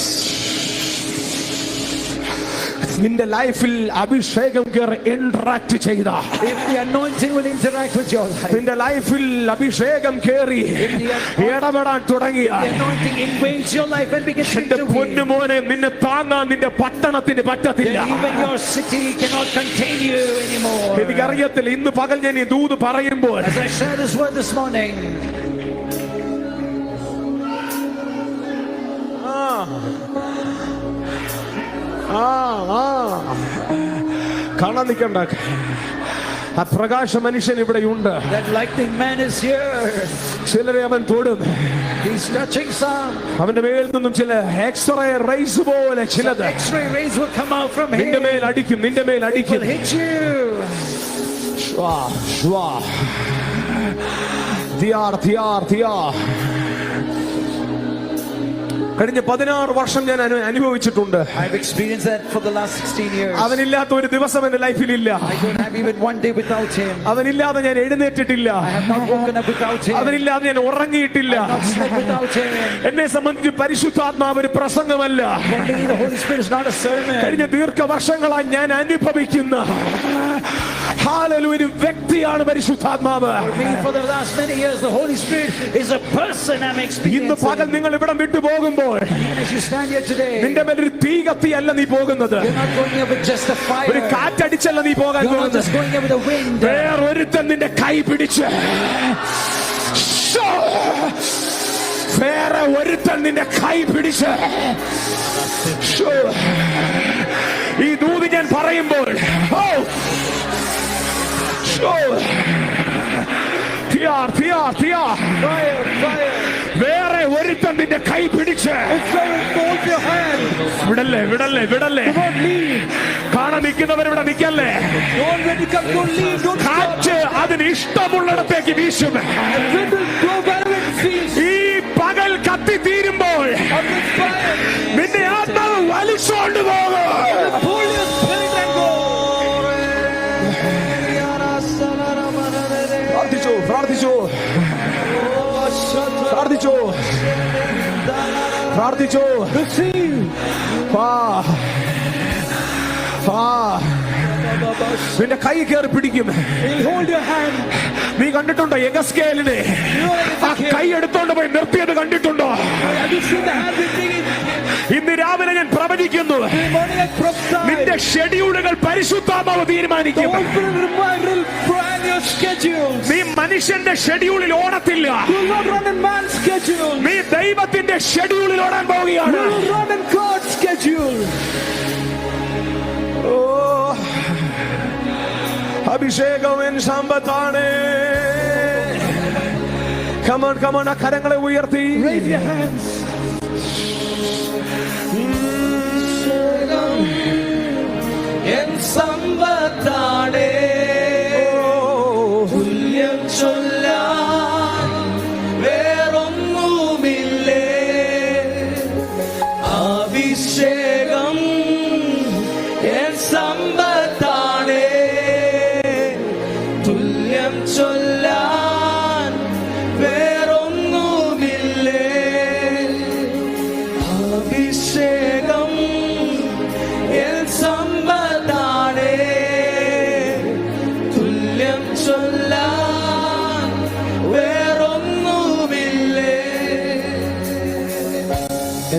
നിന്റെ ലൈഫിൽ അഭിഷേകം കേറി ഇന്ററാക്ട് ചെയ്ത, If the anointing will interact with your life, നിന്റെ ലൈഫിൽ അഭിഷേകം കേറി ഇടപെടാൻ തുടങ്ങിയ, the anointing invades your life and begins to എന്റെ intervene. പൊന്നുമോനെ, നിന്നെ താങ്ങാൻ നിന്റെ പട്ടണത്തിന് പറ്റത്തില്ല. Then even your city cannot contain you anymore. എനിക്കറിയത്തില്ല, ഇന്ന് പകൽ ഞാൻ ഈ ദൂത് പറയുമ്പോൾ As I shared this word this morning, കാണാൻ നിൽക്കണ്ട, ആ പ്രകാശ മനുഷ്യൻ ഇവിടെയുണ്ട്. that lightning man is here. ചിലരെ അവൻ തൊടും, He's touching some. അവന്റെ മേൽ നിന്നും ചില എക്സ്റേ റൈസ് പോലെ ചിലത് X-ray rays will come out from നിന്റെ here. മേൽ അടിക്കും, നിന്റെ മേൽ Will അടിക്കും. hit you. ശ്വാ, ശ്വാ. തിയാർ, തിയാർ, തിയാർ. കഴിഞ്ഞ 16 വർഷം ഞാൻ അനുഭവിച്ചിട്ടുണ്ട്. I've experienced that for the last 16 years. അവനില്ലാത്ത ഒരു ദിവസം എന്റെ ലൈഫിലില്ല. I don't have even one day without him. അവനില്ലാതെ ഞാൻ എഴുന്നേറ്റിട്ടില്ല. I have not woken up without him. അവനില്ലാതെ ഞാൻ ഉറങ്ങിയിട്ടില്ല. I have not slept without him. എന്നെ സംബന്ധിച്ച് പരിശുദ്ധാത്മാവ് ഒരു പ്രസംഗമല്ല, For me, the Holy Spirit is not a sermon. കഴിഞ്ഞ ദീർഘവർഷങ്ങളായി ഞാൻ അനുഭവിക്കുന്ന ഒരു വ്യക്തിയാണ് പരിശുദ്ധാത്മാവ്. For me, for the last many years, the Holy Spirit is a person I'm ഇന്ന് experiencing. പകൽ നിങ്ങൾ ഇവിടം വിട്ടു പോകുമ്പോൾ And as you stand here today, നിന്റെ മേൽ ഒരു തീ കത്തിയല്ല നീ പോകുന്നത്, you're not going here with just a ഒരു fire. കാറ്റടിച്ചല്ല നീ പോകാൻ You're not പോകുന്നത്. just going here with a wind. വേറൊരുത്തൻ നിന്റെ കൈ പിടിച്ച്, വേറെ ഒരുത്തൻ നിന്റെ കൈ പിടിച്ച്, ഈ ദൂത് ഞാൻ പറയുമ്പോൾ വേറെ ഒരുത്തൻ നിന്റെ കൈ പിടിച്ച്, വിടല്ലേ വിടല്ലേ വിടല്ലേ, കാണാൻ നിൽക്കുന്നവരിവിടെ നിൽക്കല്ലേ, കാറ്റ് അതിന് ഇഷ്ടമുള്ളിടത്തേക്ക് വീശും. ഈ പകൽ കത്തി തീരുമ്പോൾ നിന്റെ ആത്മാവ് വലിച്ചോണ്ട് പോകും. പ്രാർത്ഥിച്ചു പ്രാർത്ഥിച്ചു പ്രാർത്ഥിച്ചു നിന്റെ കൈ കയറി പിടിക്കും. നീ കണ്ടിട്ടുണ്ടോ യെഗസ്കേലിനെ ആ കൈ എടുത്തോണ്ട് പോയി നിർത്തിയത് കണ്ടിട്ടുണ്ടോ? ഇന്ന് രാവിലെ ഞാൻ പ്രവചിക്കുന്നു, നിന്റെ ഷെഡ്യൂളുകൾ പരിശുദ്ധാത്മാവ് തീരുമാനിക്കും. നീ മനുഷ്യന്റെ ഷെഡ്യൂളിൽ ഓടത്തില്ല, നീ ദൈവത്തിന്റെ ഷെഡ്യൂളിൽ ഓടാൻ പോവുകയാണ്. അഭിഷേകം സമ്പത്താണ്. കമോൺ കമോൺ, ആ കരങ്ങളെ ഉയർത്തി സമ്പത്താണ് തുല്യം ചൊല്ലാൻ വേറൊന്നുമില്ലേ. അഭിഷേകം എൻ സമ്പത്താണ് തുല്യം ചൊല്ലാൻ വേറൊന്നുമില്ലേ. അഭിഷേകം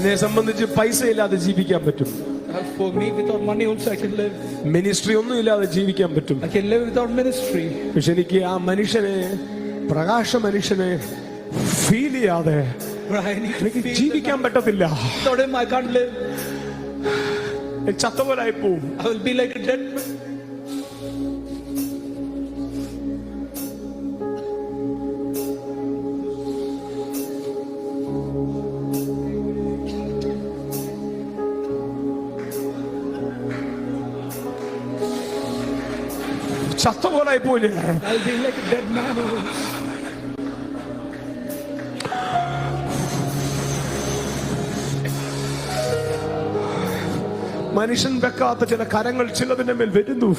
എന്നെ സംബന്ധിച്ച് പൈസ ഇല്ലാതെ ജീവിക്കാൻ പറ്റും. For me, without money also I can live. Ministry ഒന്നും ഇല്ലാതെ ജീവിക്കാൻ പറ്റും. I can live without ministry. പക്ഷെ എനിക്ക് ആ മനുഷ്യനെ, പ്രകാശ മനുഷ്യനെ ഫീൽ ചെയ്യാതെ എനിക്ക് ജീവിക്കാൻ പറ്റത്തില്ല. Without him I can't live. ചത്തവരായി പോവും. I will be like a dead man. ചത്തവരായി പോവും. I'll be like a dead man. മനുഷ്യൻ വെക്കാത്ത ചില കരങ്ങൾ ചിലതിന്റെ മേൽ വരുന്നു.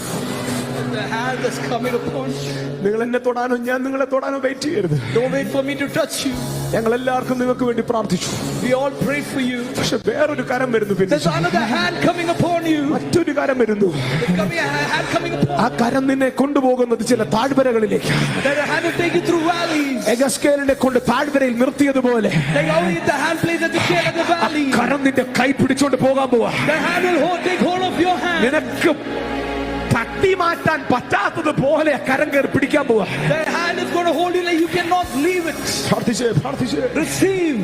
The hand that's coming upon you. നിങ്ങൾ എന്നെ തൊടാനോ ഞാൻ നിങ്ങളെ തൊടാനോ വെയിറ്റ് ചെയ്യരുത്. Don't wait for me to touch you. ഞങ്ങൾ എല്ലാവർക്കും നിങ്ങൾക്ക് വേണ്ടി പ്രാർത്ഥിച്ചു. We all pray for you. പക്ഷെ വേറൊരു കരം വരുന്നു. പിന്നെ There's another hand coming upon you. മറ്റൊരു കരം വരുന്നു. There's coming a hand coming upon ആ കരം നിന്നെ കൊണ്ടുപോകുന്നത് ചില താഴ്വരകളിലേക്ക്. That the hand will take you through valleys. എഗസ്കേലിനെ കൊണ്ട് താഴ്വരയിൽ നിർത്തിയതുപോലെ Like how the hand plays at the tail of the valley. കരം നിന്റെ കൈ പിടിച്ചോണ്ട് പോകാൻ പോവാ. The hand will take hold of your hand. നിനക്ക് തട്ടി മാറ്റാൻ പറ്റാത്തതുപോലെ കരം കയറി പിടിക്കാൻ പോവാ. The hand is going to hold you like you cannot leave it. പ്രാർത്ഥിച്ചേ, പ്രാർത്ഥിച്ചേ. Receive.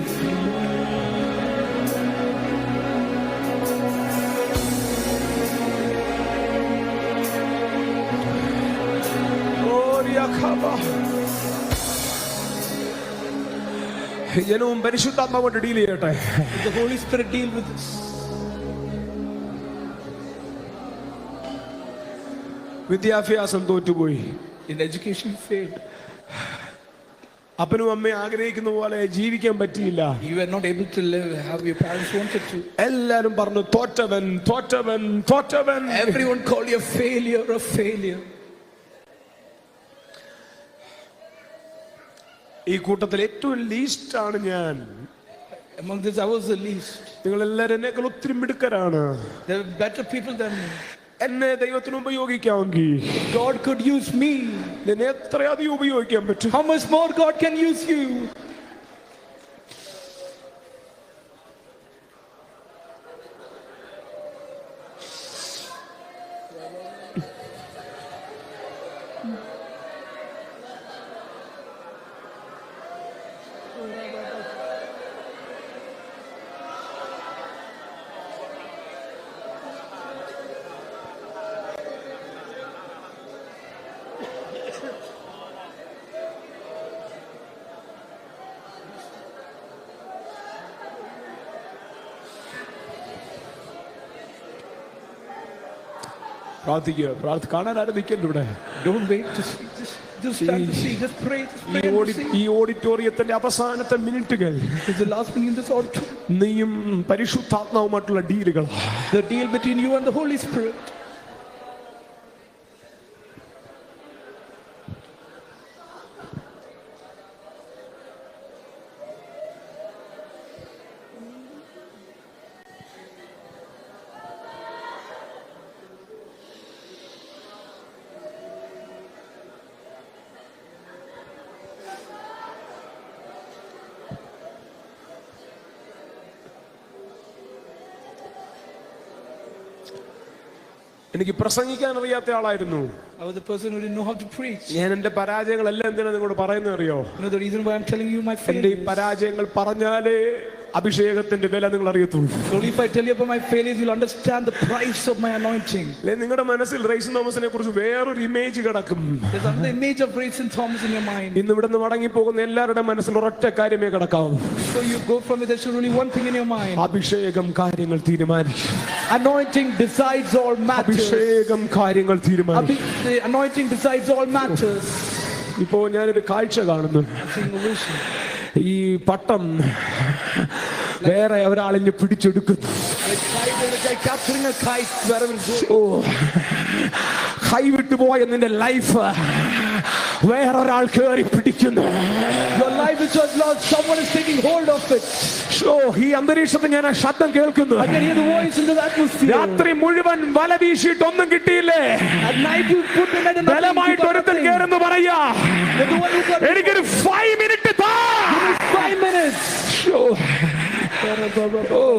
ജനവും പരിശുദ്ധാത്മാവോട് ഡീൽ ചെയ്യട്ടെ. The Holy Spirit deal with this. വിദ്യാഭ്യാസം തോറ്റുപോയി. In education you failed. അപ്പനും അമ്മയും ആഗ്രഹിക്കുന്ന പോലെ ജീവിക്കാൻ പറ്റിയില്ല. You were not able to live how your parents wanted to. എല്ലാരും പറഞ്ഞു തോറ്റവൻ, തോറ്റവൻ, തോറ്റവൻ. Everyone called you a failure, a failure. ഈ കൂട്ടത്തിൽ ഏറ്റവും ലീസ്റ്റ് ആണ് ഞാൻ. Among this I was the least. നിങ്ങൾ എല്ലാരും എന്നെക്കാൾ ഒത്തിരി മിടുക്കരാണ്. There were better people than me. എന്നെ ദൈവത്തിന് ഉപയോഗിക്കാമെങ്കിൽ God could use me. നിന്നെ എത്രയധികം ഉപയോഗിക്കാൻ പറ്റും. How much more God can use you? പ്രാർത്ഥിക്കുക. കാണാൻ ആരും നിൽക്കണ്ട ഇവിടെ. Don't wait to see. Just stand to see. Just pray. Just pray and see. ഈ ഓഡിറ്റോറിയത്തിന്റെ അവസാനത്തെ മിനിറ്റുകൾ It's the last thing in this auditorium. നീയും പരിശുദ്ധാത്മാവുമായിട്ടുള്ള ഡീലുകൾ. The deal between you and the Holy Spirit. എനിക്ക് പ്രസംഗിക്കാൻ അറിയാത്ത ആളായിരുന്നു. I was the person who didn't know how to preach. ഞാൻ എന്റെ പരാജയങ്ങളെല്ലാം എന്തിനാ നിങ്ങളോട് പറയുന്നത് അറിയോ? You know the reason why I'm telling you my എന്റെ ഈ failures. പരാജയങ്ങൾ പറഞ്ഞാലേ അഭിഷേകത്തിന്റെ വില നിങ്ങൾ അറിയത്തുള്ളൂ. Only if I tell you about my failures, you'll understand the price of my anointing. അല്ലെ നിങ്ങളുടെ മനസ്സിൽ റൈസൻ തോമസിനെ കുറിച്ച് വേറൊരു ഇമേജ് കിടക്കും. There's another image of Rayson Thomas in your mind. ഇന്ന് ഇവിടുന്ന് മടങ്ങി പോകുന്ന എല്ലാവരുടെ മനസ്സിൽ ഒരൊറ്റ കാര്യമേ കിടക്കാവൂ. So you go from it, there's only one thing in your mind. അഭിഷേകം കാര്യങ്ങൾ തീരുമാനിക്കും. Anointing decides all matters. അഭിഷേകം കാര്യങ്ങൾ തീരുമാനിക്കും. The anointing decides all matters. ഇപ്പോ ഞാനൊരു കാഴ്ച കാണുന്നു. Seeing a vision. ഈ പട്ടം വേറെ ഒരാളിനെ പിടിച്ചെടുക്കുന്നു. Like capturing a kite wherever it goes. ഓ, കൈവിട്ടു പോയ നിന്റെ ലൈഫ് വേറൊരാൾ കേറി പിടിക്കുന്നു. Your life which was lost, someone is taking hold of it. ഈ അന്തരീക്ഷത്തിൽ ഞാൻ ആ ശബ്ദം കേൾക്കുന്നു. I can hear the voice into the atmosphere. രാത്രി മുഴുവൻ വല വീശിയിട്ട് ഒന്നും കിട്ടിയില്ലേ? At night you put the net and ബലമായിട്ട് ഒരുത്തൻ കേറുന്നു പറയാ, എനിക്കൊരു 5 minutes താ. 5 minutes. Oh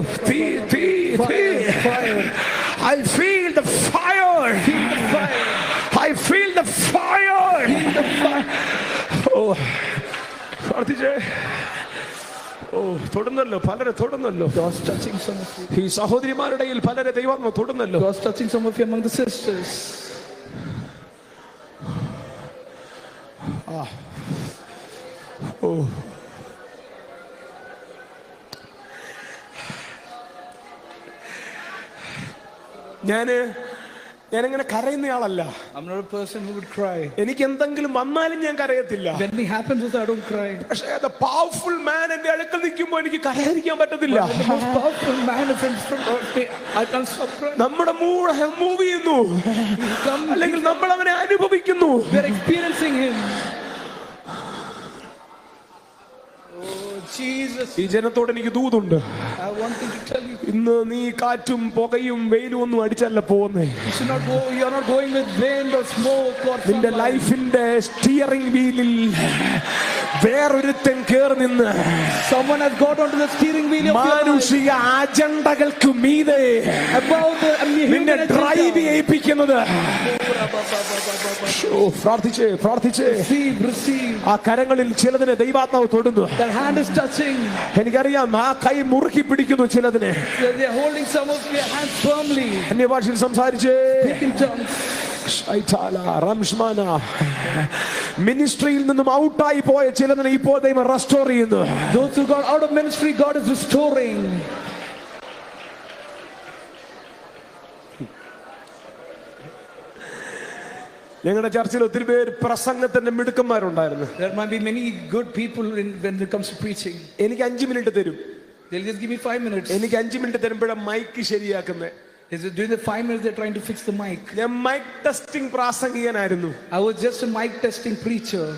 I feel the fire. I feel the fire. Oh, പ്രാർത്ഥിച്ചേ. ഓ, തൊടുന്നല്ലോ, പലരെ തൊടുന്നല്ലോ. God's touching some of you. ഈ സഹോദരിമാരുടെ ഇടയിൽ പലരെ ദൈവാത്മാവ് തൊടുന്നല്ലോ. God's touching some of you among the sisters. ഓ, ഞാനിങ്ങനെ കരയുന്നയാളല്ല. I'm not a person who would cry. എനിക്ക് എന്തെങ്കിലും വന്നാലും ഞാൻ കരയത്തില്ല. When anything happens, I don't cry. പക്ഷേ the powerful man എന്റെ അടുക്കൽ നിൽക്കുമ്പോൾ എനിക്ക് കരയാതിരിക്കാൻ പറ്റത്തില്ല. The most powerful man is in front of me. I can't stop crying. നമ്മുടെ മൂവ് ചെയ്യുന്നു, അല്ലെങ്കിൽ നമ്മൾ അവനെ അനുഭവിക്കുന്നു. We are experiencing him. Jesus, ഈ ജനത്തോട് എനിക്ക് ദൂതുണ്ട്. I wanted to tell you. ഇന്ന് നീ കാറ്റും പുകയും വെയിലും ഒന്നും അടിച്ചല്ല പോകുന്നേ. You are not going with wind or smoke or നിന്റെ sunlight. ലൈഫിന്റെ സ്റ്റിയറിംഗ് വീലിൽ വേറൊരുത്തൻ കേറി നിന്ന് Someone has got onto the steering wheel of your life. മാനുഷിക അജണ്ടകൾക്ക് മീതെ Above the നിന്നെ human ഡ്രൈവ് agenda. ചെയ്യിപ്പിക്കുന്നത്. പ്രാർത്ഥിച്ചേ. Receive. ആ കരങ്ങളിൽ ചിലതിനെ ദൈവാത്മാവ് തൊടുന്നു. That hand is touching. എനിക്കറിയാം ആ കൈ മുറുക്കി പിടിക്കുന്നു ചിലതിനെ. They are holding some of your hands firmly. അന്യഭാഷയിൽ സംസാരിച്ചേ. Speak in tongues. മിനിസ്ട്രിയിൽ നിന്നും ഔട്ടായി പോയ ചിലതിനെ ഇപ്പോൾ ദൈവം റെസ്റ്റോർ ചെയ്യുന്നു. Those who got out of ministry, God is restoring. ഞങ്ങളുടെ ചർച്ചിൽ ഒത്തിരി പേര് പ്രസംഗത്തിന്റെ മിടുക്കന്മാരുണ്ടായിരുന്നു. There might be many good people when it comes to preaching. എനിക്ക് 5 മിനിറ്റ് തരും. They'll just give me 5 minutes. എനിക്ക് 5 minute തരുമ്പോഴാണ് mic ശരിയാക്കുന്നത്. During the 5 minutes, they're trying to fix the mic. ഞാൻ മൈക്ക് ടെസ്റ്റിംഗ് പ്രാസംഗികനായിരുന്നു. I was just a mic testing preacher.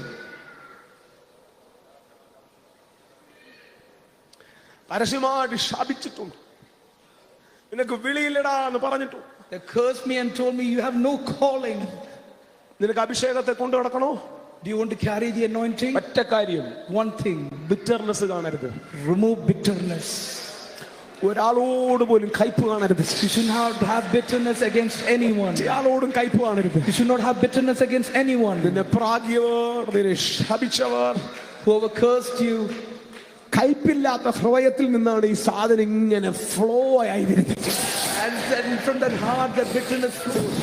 പരസ്യമായിട്ട് ശാപിച്ചിട്ടുണ്ട്. നിനക്ക് വിളിയില്ലടാ എന്ന് പറഞ്ഞിട്ടു. They cursed me and told me, you have no calling. നിനക്ക് അഭിഷേകത്തെ കൊണ്ടു നടക്കണോ? Do you want to carry the anointing? ഒറ്റ കാര്യം, One thing, ബിറ്റർനെസ് കാണരുത്. remove bitterness. ഒരാളോട് പോലും കയ്പ് കാണരുത്. You should not have bitterness against anyone. ഒരാളോടും കയ്പ് കാണരുത്. You should not have bitterness against anyone. നിന്നെ പ്രാഗ്യവർ, നിന്നെ ശപിച്ചവർ, Whoever cursed you, കയ്പില്ലാത്ത ഹൃദയത്തിൽ നിന്നാണ് ഈ സാധനം ഇങ്ങനെ ഫ്ലോ ആയി വരുന്നത്. and then from that heart, that bitterness flows.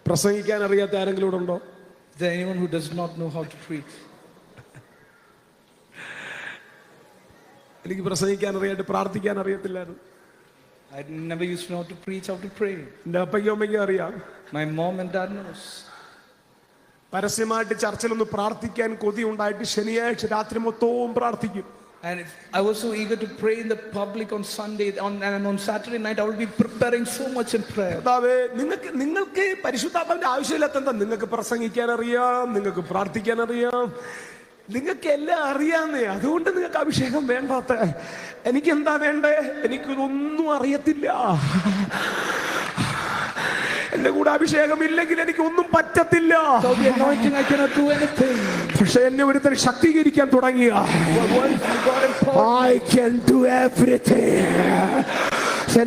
പ്രസംഗിക്കാൻ അറിയാത്ത ആരെങ്കിലും ഇവിടെ ഉണ്ടോ? Is there anyone who does not know how to preach? എനിക്ക് പ്രസംഗിക്കാൻ അറിയാട്ട് പ്രാർത്ഥിക്കാൻ അറിയത്തില്ലായിരുന്നു. I never used to know how to preach, how to pray. എന്റെ അപ്പയ്ക്കും അമ്മയ്ക്കും അറിയാം. My mom and dad knows. പരസ്യമായിട്ട് ചർച്ചിലൊന്ന് പ്രാർത്ഥിക്കാൻ കൊതി ഉണ്ടായിട്ട് ശനിയാഴ്ച രാത്രി മൊത്തവും പ്രാർത്ഥിക്കും. And I was so eager to pray in the public on Sunday, and on Saturday night I will be preparing so much in prayer. നിങ്ങൾക്ക് പരിശുദ്ധാത്മാവിന്റെ ആവശ്യമില്ലാത്ത എന്താ? നിങ്ങൾക്ക് പ്രസംഗിക്കാൻ അറിയാം, നിങ്ങൾക്ക് പ്രാർത്ഥിക്കാൻ അറിയാം, നിങ്ങൾക്ക് എല്ലാം അറിയാന്നേ. അതുകൊണ്ട് നിങ്ങൾക്ക് അഭിഷേകം വേണ്ടാത്ത. എനിക്ക് എന്താ വേണ്ടേ? എനിക്കിതൊന്നും അറിയത്തില്ല. എന്റെ കൂടെ അഭിഷേകം ഇല്ലെങ്കിൽ എനിക്ക് ഒന്നും പറ്റത്തില്ല. So the anointing, I cannot do anything. പക്ഷെ എന്നെ ഒരുത്തൻ ശക്തീകരിക്കാൻ തുടങ്ങിയ I can do everything.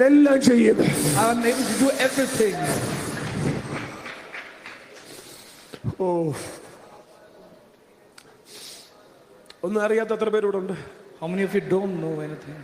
എല്ലാം ചെയ്യും. I am able to do everything. ഒന്നും അറിയാത്ത എത്ര പേരോട് ഉണ്ട്? How many of you don't know anything?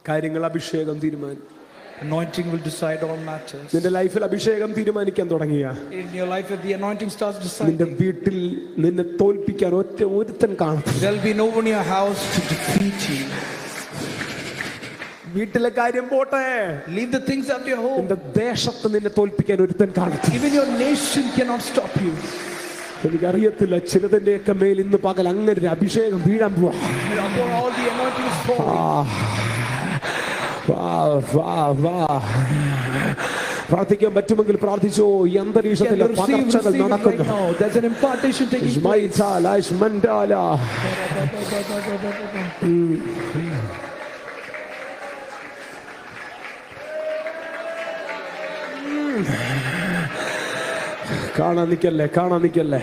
കാര്യങ്ങൾ അഭിഷേകം തീരുമാനിക്കും. Anointing will decide all matters. നിന്റെ ലൈഫിൽ അഭിഷേകം തീരുമാനിക്കാൻ തുടങ്ങിയ In your life, if the anointing starts നിന്റെ deciding, വീട്ടിൽ നിന്നെ തോൽപ്പിക്കാൻ ഒരുത്തൻ കാണും. there will be no one in your house to defeat you. വീട്ടിലെ കാര്യം പോട്ടെ, Leave the things at your home. നിന്റെ ദേശത്ത് നിന്നെ തോൽപ്പിക്കാൻ ഒരുത്തൻ കാണും. Even your nation cannot stop you. എനിക്കറിയത്തില്ല, ചിലതിന്റെയൊക്കെ മേൽ ഇന്ന് പകൽ അങ്ങനെ ഒരു അഭിഷേകം വീഴാൻ പോവാ. Upon all the anointing is falling. പ്രാർത്ഥിക്കാൻ പറ്റുമെങ്കിൽ പ്രാർത്ഥിച്ചോ. ഈ Can അന്തരീക്ഷത്തിലെ you receive പകർച്ചകൾ it right നടക്കുന്നു. now? There's an impartation taking place. കാണാൻ നിക്കല്ലേ, കാണാൻ നിക്കല്ലേ.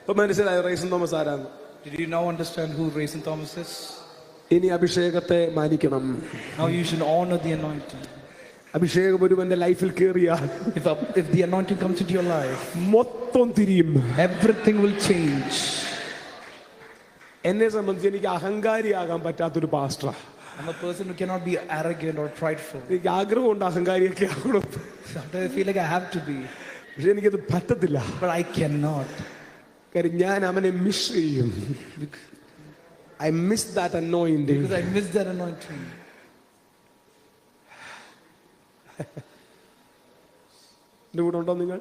ഇപ്പൊ മനസ്സിലായോ റൈസൻ തോമസ് ആരാന്ന്? Did you now understand who Raisin Thomas is? ഇനി അഭിഷേകത്തെ മാനിക്കണം. Now you should honor the anointing. അഭിഷേകം ഒരുവന്റെ ലൈഫിൽ കയറിയാൽ If the anointing comes into your life, മൊത്തം തിരിയും. everything will change. എന്നെ സംബന്ധിച്ച് എനിക്ക് അഹങ്കാരിയാകാൻ പറ്റാത്തൊരു പാസ്റ്ററാ. I'm a person who cannot be arrogant or prideful. എനിക്ക് ആഗ്രഹമുണ്ട് അഹങ്കാരിയൊക്കെ ആകണം. Sometimes I feel like I have to be, പക്ഷെ എനിക്കത് പറ്റത്തില്ല. but I cannot. കാര്യം ഞാൻ അവനെ മിസ് ചെയ്യും. I miss that anointing. Because I miss that anointing. എന്റെ കൂടെ ഉണ്ടോ നിങ്ങൾ?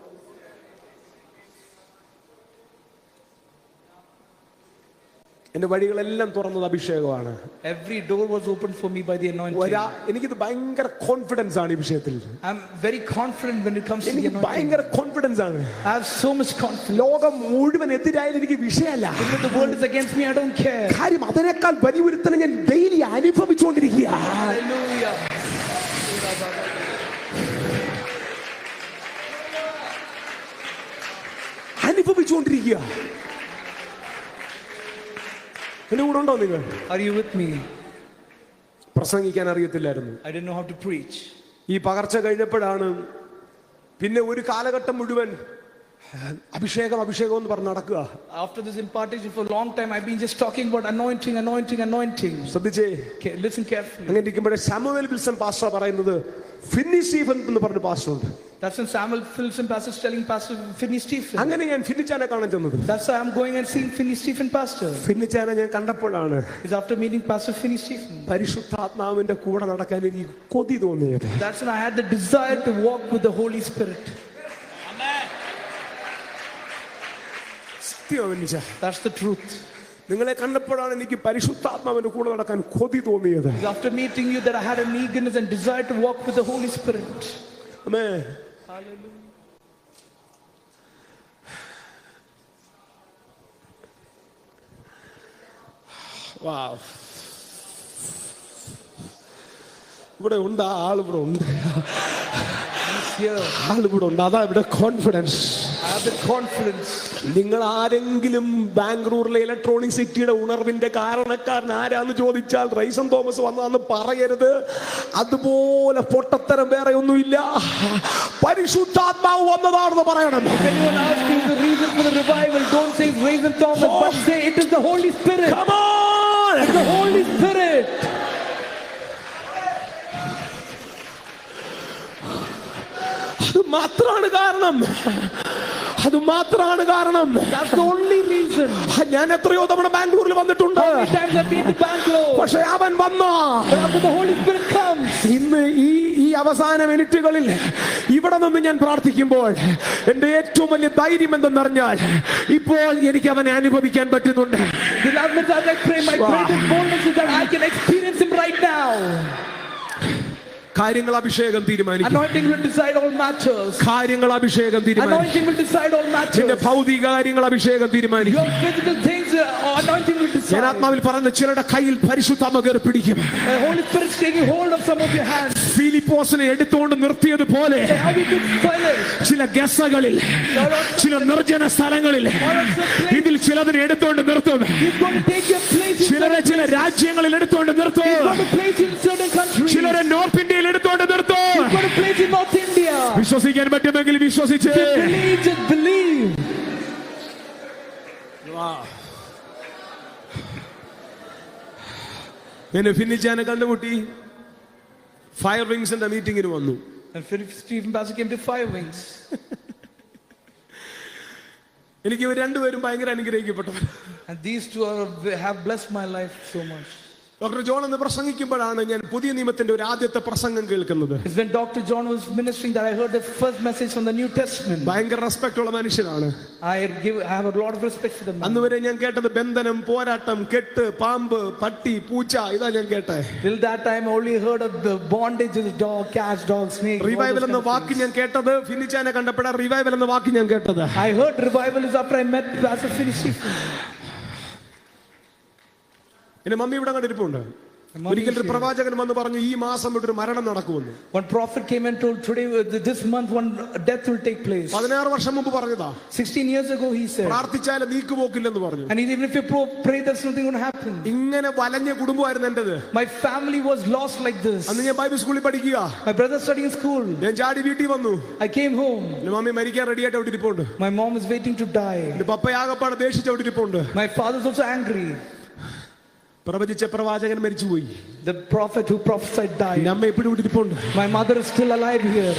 എന്റെ വഴികളെല്ലാം തുറന്നത് അഭിഷേകമാണ്. Every door was opened for me by the anointing. എനിക്കിത് ഭയങ്കര കോൺഫിഡൻസ് ആണ് ഈ വിഷയത്തിൽ. I'm very confident when it comes to the എനിക്ക് anointing. ഭയങ്കര കോൺഫിഡൻസ് ആണ്. I have so much confidence. ലോകം മുഴുവൻ എതിരായാലും എനിക്ക് വിഷയമല്ല. If the world is against me, I don't care. കാര്യം അതിനേക്കാൾ വലിയൊരുത്തനെ ഞാൻ ഡെയിലി അനുഭവിച്ചുകൊണ്ടിരിക്കുക. Hallelujah. അനുഭവിച്ചുകൊണ്ടിരിക്കുക. എന്റെ കൂടെ ഉണ്ടോ നിങ്ങൾ? Are you with me? പ്രസംഗിക്കാൻ അറിയത്തില്ലായിരുന്നു. I didn't know how to preach. ഈ പകർച്ച കഴിഞ്ഞപ്പോഴാണ് പിന്നെ ഒരു കാലഘട്ടം മുഴുവൻ അഭിഷേകം അഭിഷേകം എന്ന് പറഞ്ഞ് നടക്കുക. After this impartation for a long time, I've been just talking about anointing, anointing, anointing. ശ്രദ്ധിച്ചേ, Okay, listen carefully. അങ്ങനെ ഇരിക്കുമ്പോഴേ സാമുവേൽ വിൽസൺ പാസ്റ്റർ പറയുന്നത് ഫിന്നി സ്റ്റീഫൻ എന്ന് പറഞ്ഞ പാസ്റ്റർ ഉണ്ട്. That's when Samuel Wilson pastor is telling Pastor Finney Stephen. അങ്ങനെ ഞാൻ ഫിന്നിച്ചാനെ കാണാൻ ചെന്നത്. That's why I'm going and seeing Finney Stephen pastor. ഫിന്നിച്ചാനെ ഞാൻ കണ്ടപ്പോഴാണ് It's after meeting Pastor Finney Stephen. പരിശുദ്ധാത്മാവിന്റെ കൂടെ നടക്കാൻ എനിക്ക് കൊതി തോന്നിയത്. That's when I had the desire to walk with the Holy Spirit. That's the truth. നിങ്ങളെ കണ്ടപ്പോഴാണ് എനിക്ക് പരിശുദ്ധാത്മാവിന്റെ കൂടെ നടക്കാൻ കൊതി തോന്നിയത്. It's after meeting you that I had an eagerness and desire to walk with the Holy Spirit. Amen. Hallelujah. Wow. ഇവിടെ ഉണ്ട് ആളിവിടെ ഉണ്ട്. ആളിവിടെ ഉണ്ട്. അതാ ഇവിടെ confidence. I have the confidence. നിങ്ങൾ ആരെങ്കിലും ബാംഗ്ലൂരിലെ ഇലക്ട്രോണിക് സിറ്റിയുടെ ഉണർവിന്റെ കാരണക്കാരൻ ആരാന്ന് ചോദിച്ചാൽ റൈസൻ തോമസ് വന്നതെന്ന് പറയരുത്. അതുപോലെ പൊട്ടത്തരം വേറെ ഒന്നുമില്ല. പരിശുദ്ധാത്മാവ് വന്നതാണെന്ന് പറയണം. If anyone asks you the reason for the revival, don't say Raisin Thomas, but say it is the Holy Spirit. Come on! It's the Holy Spirit. അത് മാത്രമാണ് കാരണം. അത് മാത്രമാണ് കാരണം. That's the only reason. ഞാൻ എത്രയോ തവണ ബാംഗ്ലൂരിൽ വന്നിട്ടുണ്ട്. Many times I've been to Bangalore. പക്ഷെ അവൻ വന്ന After the Holy Spirit comes. ഇന്ന് ഈ അവസാന മിനിറ്റുകളിൽ ഇവിടെ നിന്ന് ഞാൻ പ്രാർത്ഥിക്കുമ്പോൾ എന്റെ ഏറ്റവും വലിയ ധൈര്യം എന്തെന്നറിഞ്ഞാൽ ഇപ്പോൾ എനിക്ക് അവനെ അനുഭവിക്കാൻ പറ്റുന്നുണ്ട്. The last minute as I pray, my greatest boldness is that I can experience him right now. കാര്യങ്ങൾ അഭിഷേകം തീരുമാനിക്കും. Anointing will decide all matters. കാര്യങ്ങൾ അഭിഷേകം തീരുമാനിക്കും. Anointing will decide all matters. നിന്റെ ഭൗതിക കാര്യങ്ങൾ അഭിഷേകം തീരുമാനിക്കും. Your physical things, anointing will decide. ഞാൻ ആത്മാവിൽ പറയുന്ന ചിലരുടെ കയ്യിൽ പരിശുദ്ധാത്മ കയറി പിടിക്കും. The Holy Spirit is taking hold of some of your hands. ഫിലിപ്പോസിനെ എടുത്തുകൊണ്ട് നിർത്തിയതുപോലെ How we could silence. ചില ഗസകളിൽ ചില നിർജ്ജന സ്ഥലങ്ങളിൽ ഇതിൽ ചിലതിനെ എടുത്തുകൊണ്ട് നിർത്തും. He's going to take your place. ചിലരെ ചില രാജ്യങ്ങളിൽ എടുത്തുകൊണ്ട് നിർത്തും. He's going to place you in certain countries. ചിലരെ നോർത്ത് ഇന്ത്യയിൽ എടുത്തുകൊണ്ട് നിർത്തും. He's going to place you in North India. വിശ്വസിക്കാൻ പറ്റുമെങ്കിൽ വിശ്വസിച്ച് Just believe. എന്നെ ഫിന്നിച്ചാനെ കണ്ടുമുട്ടി ഫയർ വിങ്സിന്റെ മീറ്റിംഗിന് വന്നു. And Stephen Pastor came to Fire Wings. എനിക്ക് ഇവർ രണ്ടുപേരും ഭയങ്കര അനുഗ്രഹിക്കപ്പെട്ടു. And these two have blessed my life so much. Doctor John എന്ന് പ്രസംഗിക്കുമ്പോഴാണ് ഞാൻ പുതിയ നിയമത്തിന്റെ ഒരു ആദ്യത്തെ പ്രസംഗം കേൾക്കുന്നത്. It's when Dr. John was ministering that I heard the first message from the New Testament. ഭയങ്കര റെസ്പെക്ട് ഉള്ള മനുഷ്യനാണ്. I have a lot of respect for the man. അന്ന് വരെ ഞാൻ കേട്ടത് ബന്ധനം, പോരാട്ടം, കെട്ട്, പാമ്പ്, പട്ടി, പൂച്ച, ഇതാ ഞാൻ കേട്ടെ. Till that time I only heard of the bondages, dog, cats, dog, snake. Revival എന്ന വാക്ക് ഞാൻ കേട്ടത് ഫിനിച്ചാനെ കണ്ടപ്പോഴാണ് റിവൈവൽ എന്ന വാക്ക് ഞാൻ കേട്ടത്. I heard revival is after I met Pastor Finishy. എന്റെ മമ്മി ഇവിടെ കണ്ടിരിപ്പുണ്ട്. ഒരിക്കൽ ഒരു പ്രവാചകൻ വന്ന് പറഞ്ഞു ഈ മാസം ഒരു മരണം നടക്കുമെന്ന്. One prophet came and told today this month one death will take place. 16 വർഷം മുമ്പ് പറഞ്ഞതാ. 16 years ago he said. പ്രാർത്ഥിച്ചാൽ നീക്കുപോക്കില്ലെന്ന് പറഞ്ഞു. And even if you pray there's nothing going to happen. ഇങ്ങനെ വലഞ്ഞ കുടുംബമായിരുന്നു എന്റേത്. My family was lost like this. അന്ന് ഞാൻ ബൈബിൾ സ്കൂളിൽ പഠിക്കുക. My brother studying in school. ഞാൻ ചാടി വീട്ടിൽ വന്നു. I came home. എന്റെ മമ്മി മരിക്കാൻ റെഡി ആയിട്ട് അവിടെ ഇരിപ്പുണ്ട്. My mom is waiting to die. എന്റെ പപ്പയാകപ്പാടെ ദേഷിച്ച് അവിടെ ഇരിപ്പുണ്ട്. My father is also angry. പ്രവചിച്ച പ്രവാചകൻ മരിച്ചുപോയി. The prophet who prophesied died. അമ്മ എപ്പോഴും ഇരിപ്പുണ്ട്. My mother is still alive here.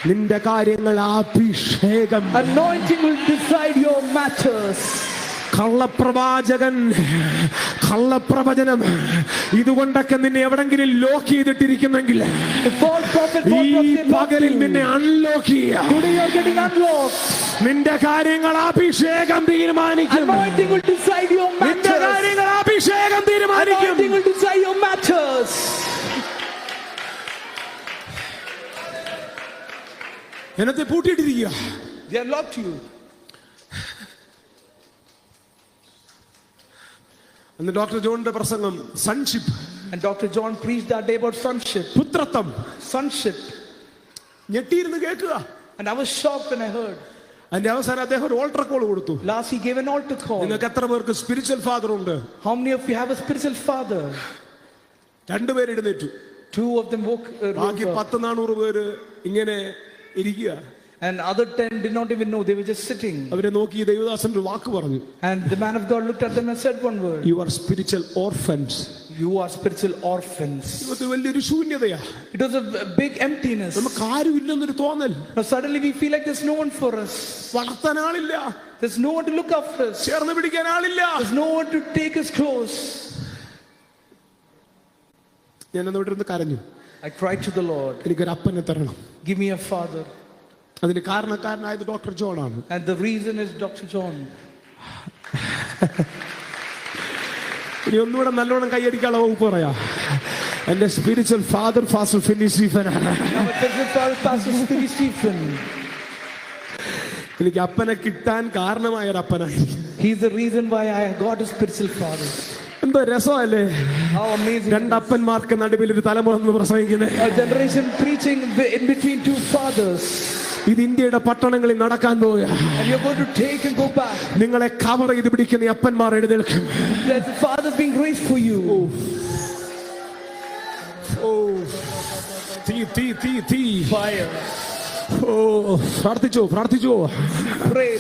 നിന്റെ കാര്യങ്ങൾ അഭിഷേകം, anointing will decide your matters. കള്ളപ്രവാചകൻ, കള്ളപ്രവചനം ഇതുകൊണ്ടൊക്കെ നിന്നെ എവിടെങ്കിലും ലോക്ക് ചെയ്തിട്ടിരിക്കുന്നെങ്കിൽ ഈ പകലിൽ നിന്നെ അൺലോക്ക് ചെയ്യാം. നിന്റെ കാര്യങ്ങൾ അഭിഷേകം തീരുമാനിക്കും. നിന്റെ കാര്യങ്ങൾ അഭിഷേകം തീരുമാനിക്കും. എന്നത്തെ പൂട്ടിയിട്ടിരിക്കുക. They have locked you. അന്ന് ഡോക്ടർ ജോണിന്റെ പ്രസംഗം sonship. And Dr. John preached that day about sonship. പുത്രത്വം, sonship. ഞെട്ടിയിരുന്ന് കേൾക്കുക. And I was shocked when I heard. അതിന്റെ അവസാനം അദ്ദേഹം ഒരു ഓൾട്ടർ കോൾ കൊടുത്തു. Last he gave an altar call. നിങ്ങൾക്ക് എത്ര പേർക്ക് സ്പിരിച്വൽ ഫാദർ ഉണ്ട്? How many of you have a spiritual father? 2 പേര് എഴുന്നേറ്റു. 2 of them woke. ബാക്കി 10-400 പേര് ഇങ്ങനെ ഇരിക്കുക. And other 10 did not even know, they were just sitting. അവരെ നോക്കി ദൈവദാസൻ ഒരു വാക്ക് പറഞ്ഞു. And the man of God looked at them and said one word. You are spiritual orphans. You are spiritual orphans. ഇത് വലിയൊരു ശൂന്യതയാ. It was a big emptiness. നമുക്ക് ആരും ഇല്ലെന്നൊരു തോന്നൽ. Now suddenly we feel like there's no one for us. വളർത്താൻ ആളില്ല. There's no one to look after us. ചേർന്ന് പിടിക്കാൻ ആളില്ല. There's no one to take us close. ഞാൻ അന്ന് ഇവിടെ ഇരുന്ന് കരഞ്ഞു. I cried to the Lord. എനിക്കൊരു അപ്പനെ തരണം. Give me a father. അതിന് കാരണക്കാരനായത് ഡോക്ടർ ജോൺ ആണ്. And the reason is Dr. John. ഇനി ഒന്നുകൂടെ നല്ലോണം കൈയടിക്കാനുള്ള വകുപ്പ് പറയാ. എന്റെ spiritual father pastor Finny Stephen ആണ്. എനിക്ക് അപ്പനെ കിട്ടാൻ കാരണമായ ഒരു അപ്പനായി. He's the reason why I got a spiritual father. എന്തോ രസമല്ലേ? How amazing. രണ്ടപ്പന്മാർക്ക് നടുവിൽ ഒരു തലമുറ എന്ന് പ്രസംഗിക്കുന്നത്. A generation preaching in between 2 fathers. ഇത് ഇന്ത്യയുടെ പട്ടണങ്ങളിൽ നടക്കാൻ പോവുക. And you're going to take and go back. നിങ്ങളെ കവർ ചെയ്ത് പിടിക്കുന്ന അപ്പന്മാർ എഴുന്നേൽക്കും. There's a father being raised for you. തീ Fire. പ്രാർത്ഥിച്ചോ പ്രാർത്ഥിച്ചോ. Pray.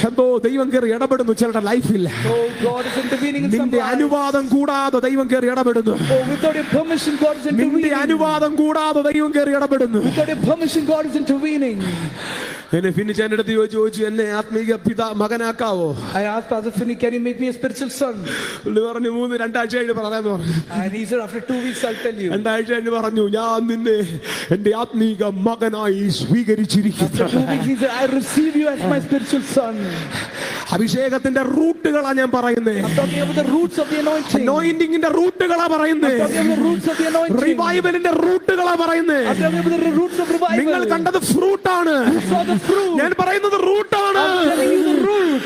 എന്തോ ദൈവം കയറി ഇടപെടുന്നു ചിലരുടെ ലൈഫിൽ. Oh, God is intervening in some നിന്റെ lives. അനുവാദം കൂടാതെ ദൈവം കയറി ഇടപെടുന്നു. Oh, without your permission God is intervening. നിന്റെ അനുവാദം കൂടാതെ ദൈവം കയറി ഇടപെടുന്നു. Without your permission God is intervening. എന്നെ ഫിനിച്ചാൻ്റെ അടുത്ത് ചോദിച്ചു എന്നെ ആത്മീക മകനാക്കാവോ? I asked Pastor Finney, can you make me a spiritual son? പുള്ളി പറഞ്ഞു 2-2 ആഴ്ച പറയാന്ന് പറഞ്ഞു. And he said after 2 weeks I'll tell you. 2 ആഴ്ച പറഞ്ഞു ഞാൻ നിന്നെ എന്റെ ആത്മീക മകനായി സ്വീകരിച്ചിരിക്കുന്നു. After 2 weeks he said I receive you as my spiritual son. അഭിഷേകത്തിന്റെ റൂട്ടുകളാ ഞാൻ പറയുന്നേ. I'm talking about the roots of the anointing. അനോയിന്റിങ്ങിന്റെ റൂട്ടുകളാ പറയുന്നേ. I'm talking about the roots of the anointing. റിവൈവലിന്റെ റൂട്ടുകളാ പറയുന്നേ. I'm talking about the roots of revival. നിങ്ങൾ കണ്ടത് ഫ്രൂട്ട് ആണ്. You saw the fruit. ഞാൻ പറയുന്നത് റൂട്ടാണ്. I'm telling you the root.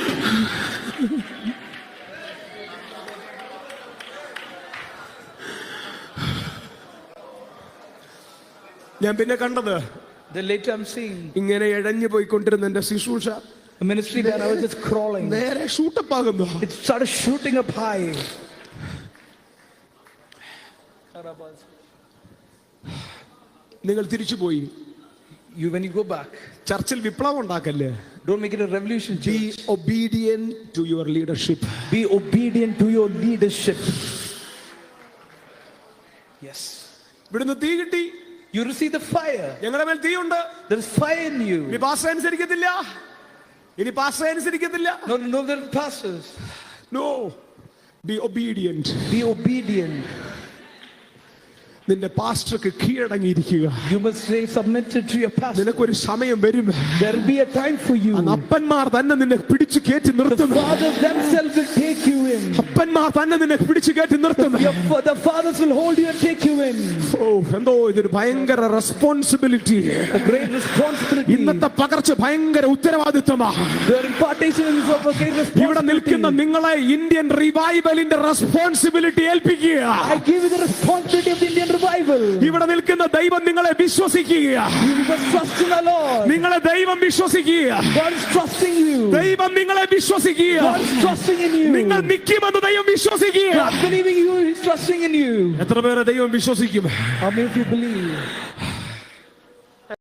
ഞാൻ പിന്നെ കണ്ടത് Then later I'm seeing ഇങ്ങനെ ഇഴഞ്ഞു പോയിക്കൊണ്ടിരുന്ന എന്റെ ശുശ്രൂഷ a ministry that I was just crawling. നേരെ ഷൂട്ടപ്പ് ആകുന്നു. It started shooting up high. നിങ്ങൾ തിരിച്ചു പോയി. When you go back, ചർച്ചിൽ വിപ്ലവം ഉണ്ടാക്കല്ലേ. don't make it a revolution. Be obedient to your leadership. Be obedient to your leadership. Yes. ഇവിടുന്ന് തീ കിട്ടി. You receive the fire. ഞങ്ങളുടെ മേൽ തീയുണ്ട്. There is fire in you. ഇനി പാസ്റ്റർ അനുസരിക്കത്തില്ല. ഇനി pastor അനുസരിക്കത്തില്ല. No, there are pastors. No. Be obedient. Be obedient. നിന്റെ പാസ്റ്റർക്ക് കീഴടങ്ങിയിരിക്കുക. You must stay submitted to your pastor. നിനക്കൊരു സമയം വരും. There will be a time for you. അപ്പന്മാർ തന്നെ നിന്നെ പിടിച്ചു കയറ്റി The നിർത്തും. fathers themselves will take you in. അപ്പന്മാർ തന്നെ നിന്നെ പിടിച്ചു കയറ്റി നിർത്തും. The fathers will hold you and take you in. എന്തോ ഇതൊരു ഭയങ്കര റെസ്പോൺസിബിലിറ്റി. A great responsibility. ഇന്നത്തെ പകർച്ച ഭയങ്കര ഉത്തരവാദിത്വമാണ്. The impartation is of a great responsibility. ഇവിടെ നിൽക്കുന്ന നിങ്ങളെ ഇന്ത്യൻ റിവൈവലിന്റെ റെസ്പോൺസിബിലിറ്റി ഏൽപ്പിക്കുക. I give you the responsibility of the Indian revival. ഇവിടെ നിൽക്കുന്ന ദൈവം നിങ്ങളെ വിശ്വസിക്കുക. You must trust in the Lord. നിങ്ങളെ ദൈവം വിശ്വസിക്കുക. God is trusting you. ദൈവം നിങ്ങളെ വിശ്വസിക്കുക. God is trusting in you. നിങ്ങൾ നിൽക്കുമെന്ന് ദൈവം വിശ്വസിക്കുക. God believing you, He's trusting in you. എത്ര പേരെ ദൈവം വിശ്വസിക്കും? How many of you believe?